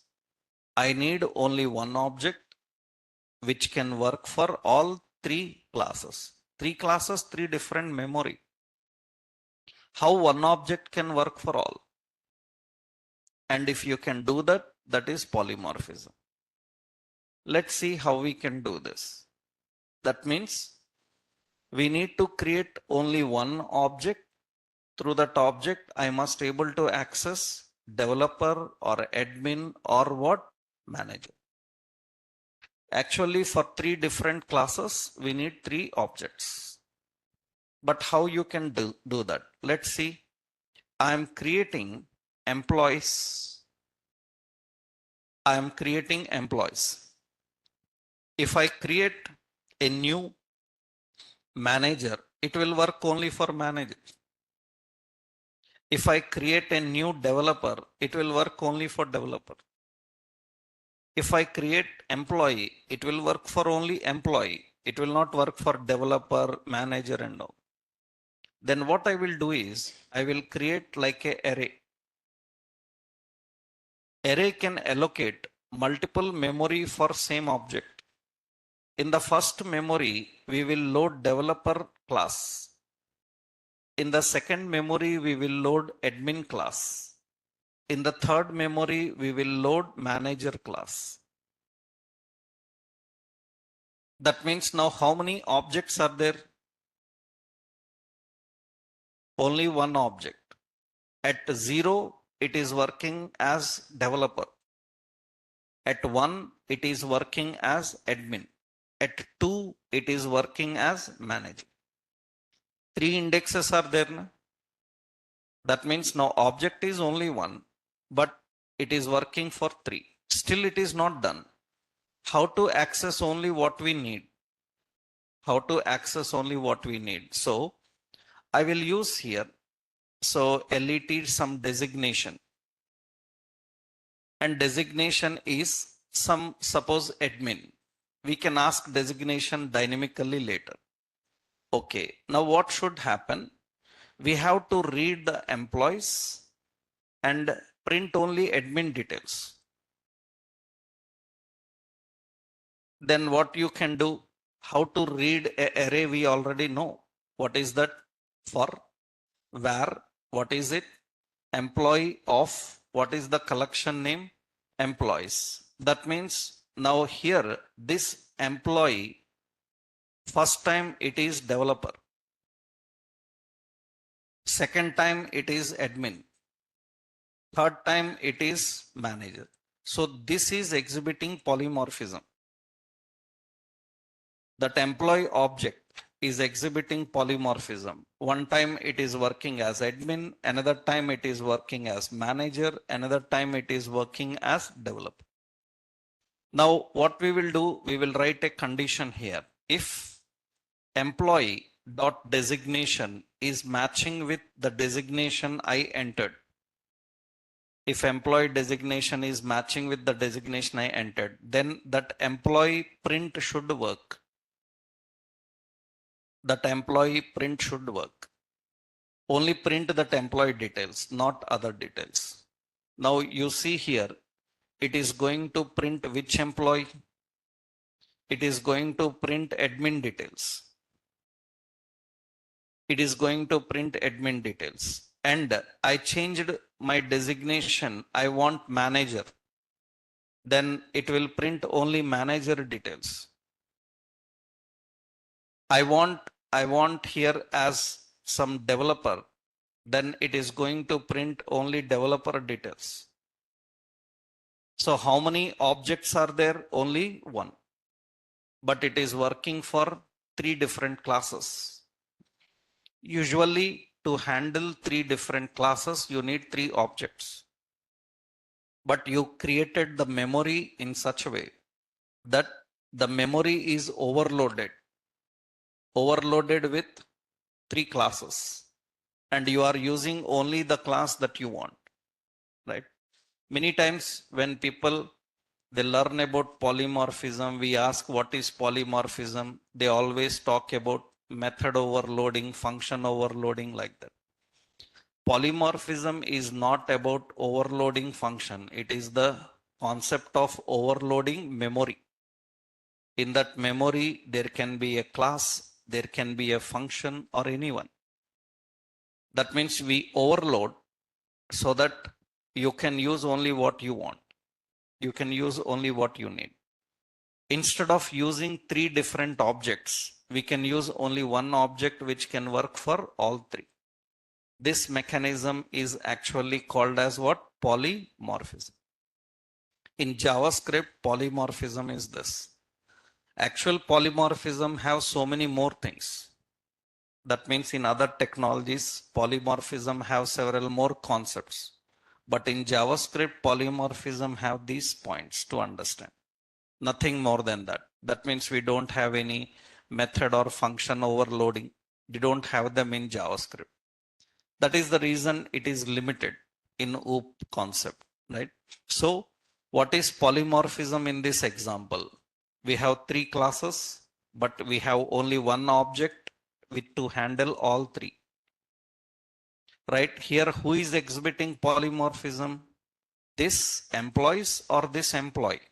I need only one object which can work for all 3 classes. 3 classes, 3 different memory. How one object can work for all? And if you can do that, that is polymorphism. Let's see how we can do this. That means we need to create only one object. Through that object, I must able to access developer or admin or what? Manager. Actually, for 3 different classes, we need 3 objects. But how you can do that? Let's see. I am creating employees. I am creating employees. If I create a new manager, it will work only for manager. If I create a new developer, it will work only for developer. If I create employee, it will work for only employee. It will not work for developer, manager and all. Then what I will do is, I will create like an array. Array can allocate multiple memory for same object. In the first memory, we will load developer class. In the second memory, we will load admin class. In the third memory, we will load manager class. That means now how many objects are there? Only one object. At 0, it is working as developer. At 1, it is working as admin. At 2, it is working as manager. 3 indexes are there now. That means now object is only 1, but it is working for 3. Still it is not done. How to access only what we need? How to access only what we need? So I will use here. So LET some designation. And designation is some, suppose admin. We can ask designation dynamically later. Okay, now what should happen? We have to read the employees and print only admin details. Then what you can do? How to read an array we already know. What is that? For, where, what is it? Employee of, what is the collection name? Employees. That means now here this employee, first time it is developer. Second time it is admin. Third time it is manager. So this is exhibiting polymorphism. That employee object is exhibiting polymorphism. One time it is working as admin, another time it is working as manager, another time it is working as developer. Now what we will do, we will write a condition here. If employee dot designation is matching with the designation I entered, if employee designation is matching with the designation I entered, then that employee print should work. That employee print should work. Only print that employee details, not other details. Now you see here, it is going to print which employee? It is going to print admin details. It is going to print admin details. And I changed my designation. I want manager. Then it will print only manager details. I want here as some developer. Then it is going to print only developer details. So how many objects are there? Only one. But it is working for 3 different classes. Usually to handle 3 different classes, you need 3 objects. But you created the memory in such a way that the memory is overloaded with 3 classes, and you are using only the class that you want, right? Many times when people, they learn about polymorphism, we ask what is polymorphism, they always talk about method overloading, function overloading, like that. Polymorphism is not about overloading function. It is the concept of overloading memory. In that memory, there can be a class, there can be a function, or anyone. That means we overload so that you can use only what you want. You can use only what you need. Instead of using 3 different objects, we can use only one object which can work for all 3. This mechanism is actually called as what? Polymorphism. In JavaScript, polymorphism is this. Actual polymorphism have so many more things. That means in other technologies, polymorphism have several more concepts. But in JavaScript, polymorphism have these points to understand. Nothing more than that. That means we don't have any method or function overloading. We don't have them in JavaScript. That is the reason it is limited in OOP concept, right? So what is polymorphism in this example? We have 3 classes, but we have only one object with to handle all 3. Right here, who is exhibiting polymorphism? This employees or this employee?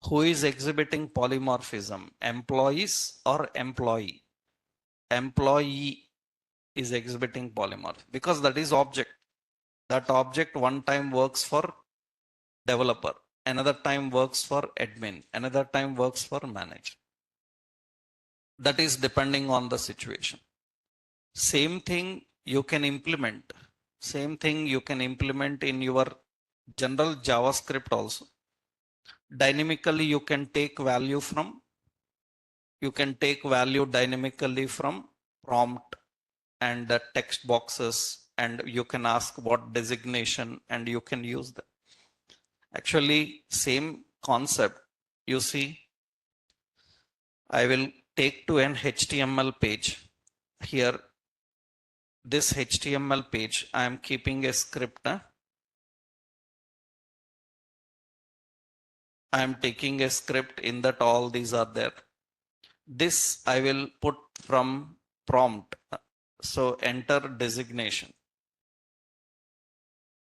Who is exhibiting polymorphism? Employees or employee? Employee is exhibiting polymorphism because that is object. That object one time works for developer, another time works for admin, another time works for manager. That is depending on the situation. Same thing you can implement. Same thing you can implement in your general JavaScript also. Dynamically, you can take value dynamically from prompt and the text boxes, and you can ask what designation and you can use that. Actually, same concept. You see, I will take to an HTML page. Here, this HTML page, I am keeping a script. I am taking a script in that all these are there. This I will put from prompt. So enter designation.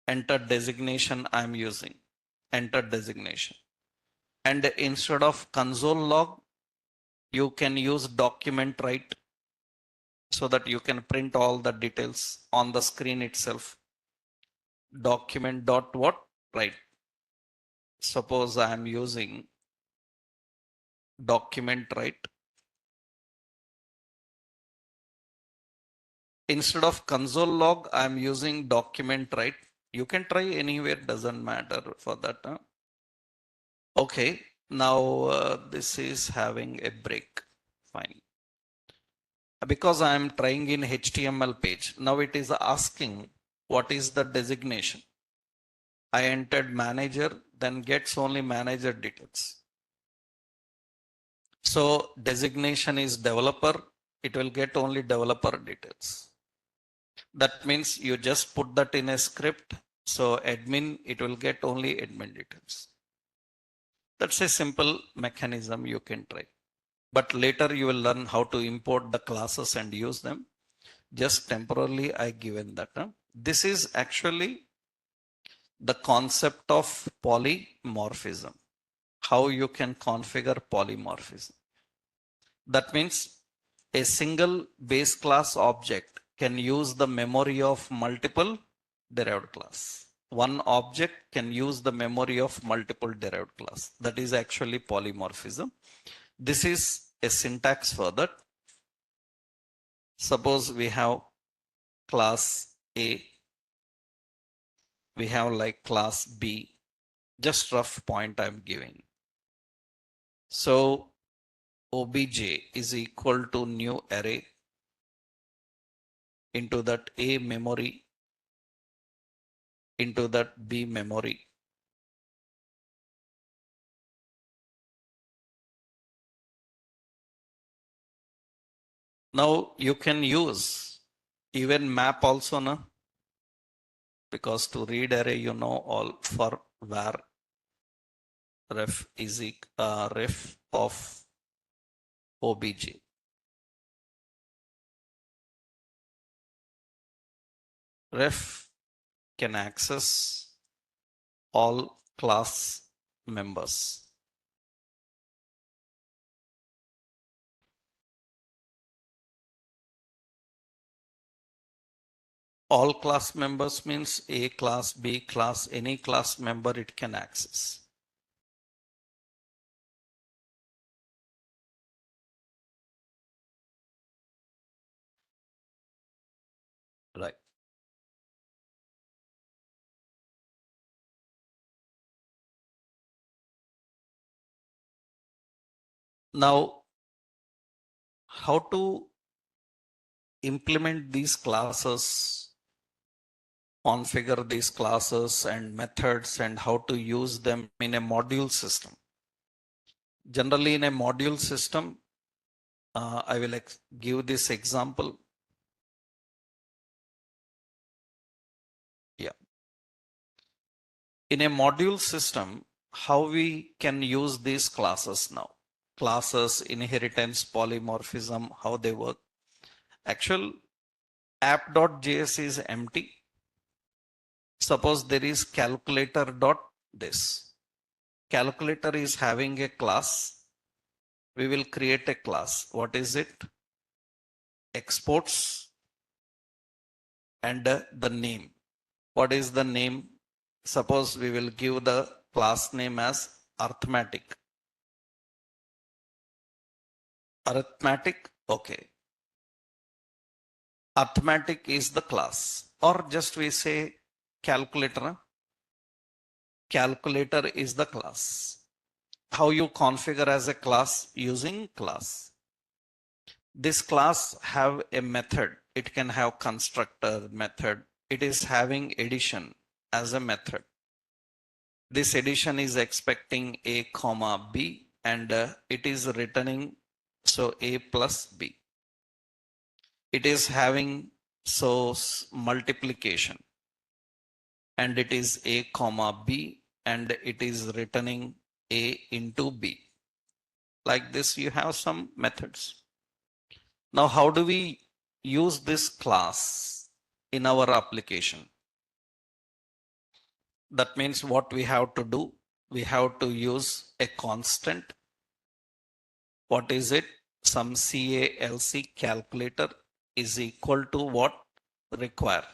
Enter designation I am using. Enter designation. And instead of console log, you can use document write so that you can print all the details on the screen itself. Document dot what? Write. Suppose I am using document write. Instead of console log, I am using document write. You can try anywhere, doesn't matter for that. Okay, now this is having a break. Fine. Because I am trying in HTML page. Now it is asking what is the designation. I entered manager, then gets only manager details. So designation is developer. It will get only developer details. That means you just put that in a script. So admin, it will get only admin details. That's a simple mechanism you can try. But later you will learn how to import the classes and use them. Just temporarily I given that. This is actually the concept of polymorphism. How you can configure polymorphism. That means a single base class object can use the memory of multiple derived class. One object can use the memory of multiple derived class. That is actually polymorphism. This is a syntax for that. Suppose we have class A, we have like class B, just rough point I'm giving. So obj is equal to new array into that A memory into that B memory. Now you can use even map also, no? Because to read array, you know all for var ref is ref of obj. Ref can access all class members. All class members means A class, B class, any class member it can access. Right. Now, how to implement these classes, configure these classes and methods, and how to use them in a module system. Generally, in a module system, I will give this example. Yeah. In a module system, how we can use these classes now? Classes, inheritance, polymorphism, how they work. Actual app.js is empty. Suppose there is calculator dot this. Calculator is having a class. We will create a class. What is it? Exports and the name. What is the name? Suppose we will give the class name as arithmetic. Arithmetic, okay. Arithmetic is the class, or just we say calculator. Calculator is the class. How you configure as a class? Using class. This class have a method. It can have constructor method. It is having addition as a method. This addition is expecting a comma b, and it is returning so a plus b. It is having so multiplication, and it is a comma b, and it is returning a into b. Like this, you have some methods. Now, how do we use this class in our application? That means what we have to do, we have to use a constant. What is it? Some CALC calculator is equal to what? Require.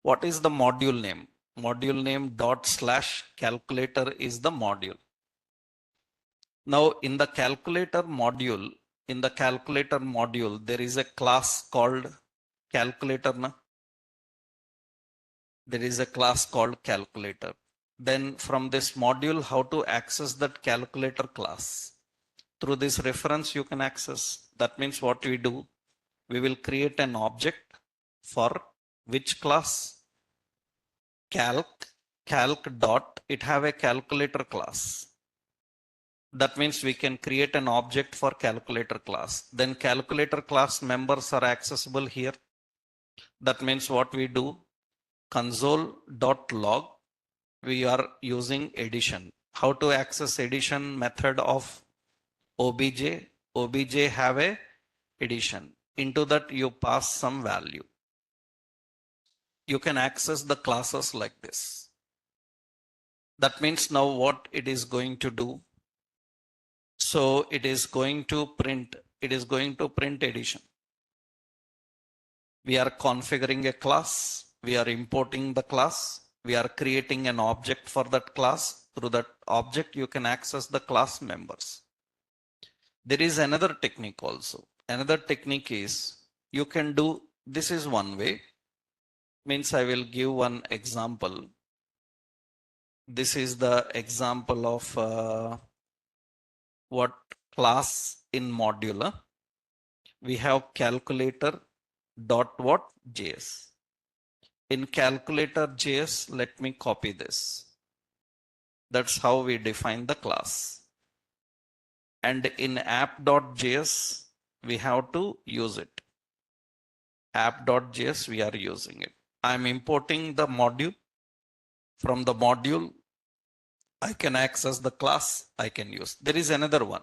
What is the module name? Module name dot slash calculator is the module. Now in the calculator module, there is a class called calculator. There is a class called calculator. Then from this module, how to access that calculator class? Through this reference you can access. That means what we do, we will create an object for which class? Calc dot, it have a calculator class. That means we can create an object for calculator class. Then calculator class members are accessible here. That means what we do, console.log, we are using addition. How to access addition method of obj? Obj have a addition. Into that you pass some value. You can access the classes like this. That means now what it is going to do, so it is going to print addition. We are configuring a class, we are importing the class, we are creating an object for that class. Through that object you can access the class members. There is another technique also. Another technique is, you can do, this is one way, means I will give one example. This is the example of what class in modular. We have calculator dot what? JS. In calculator JS, let me copy this. That's how we define the class. And in app.js, we have to use it. App.js, we are using it. I'm importing the module. From the module, I can access the class, I can use. There is another one.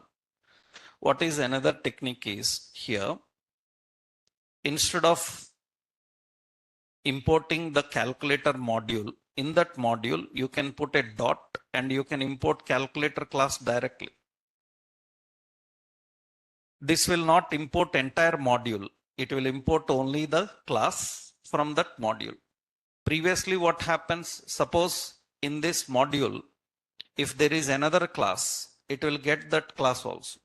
What is another technique is here, instead of importing the calculator module, in that module, you can put a dot and you can import calculator class directly. This will not import entire module. It will import only the class from that module. Previously, what happens, suppose in this module, if there is another class, it will get that class also.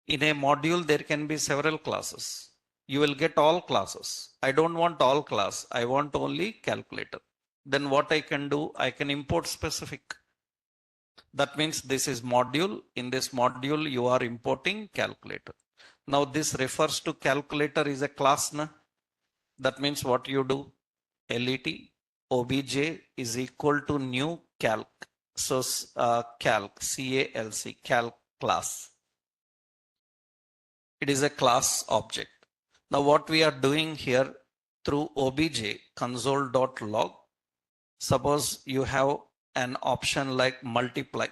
In a module, there can be several classes. You will get all classes. I don't want all class. I want only calculator. Then what I can do, I can import specific. That means this is module. In this module, you are importing calculator. Now this refers to calculator is a class. That means what you do, let obj is equal to new calc. So calc, calc, calc class. It is a class object. Now what we are doing here through obj console.log, suppose you have an option like multiply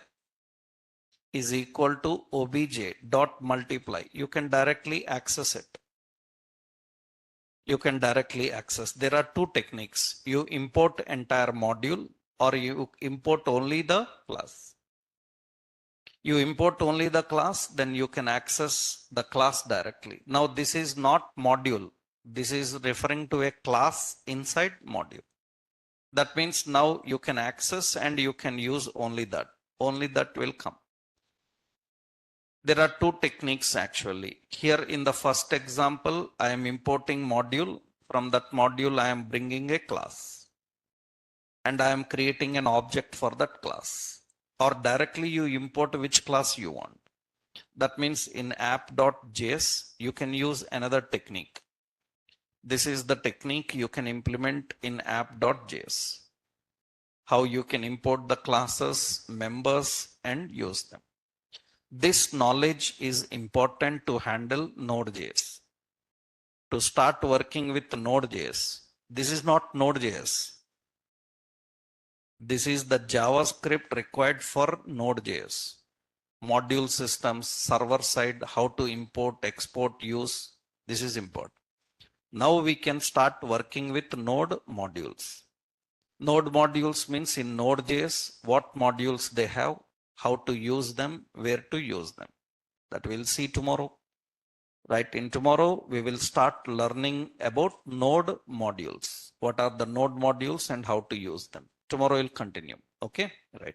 is equal to obj dot multiply. You can directly access it. You can directly access. There are two techniques. You import entire module or you import only the class. You import only the class, then you can access the class directly. Now this is not module. This is referring to a class inside module. That means now you can access and you can use only that. Only that will come. There are two techniques actually. Here in the first example, I am importing module. From that module, I am bringing a class. And I am creating an object for that class. Or directly you import which class you want. That means in app.js, you can use another technique. This is the technique you can implement in app.js. How you can import the classes, members, and use them. This knowledge is important to handle Node.js. To start working with Node.js, this is not Node.js. This is the JavaScript required for Node.js. Module systems, server side, how to import, export, use. This is important. Now we can start working with Node modules. Node modules means in Node.js, what modules they have, how to use them, where to use them. That we'll see tomorrow. Right, in tomorrow, we will start learning about node modules. What are the node modules and how to use them? Tomorrow we'll continue. Okay, right.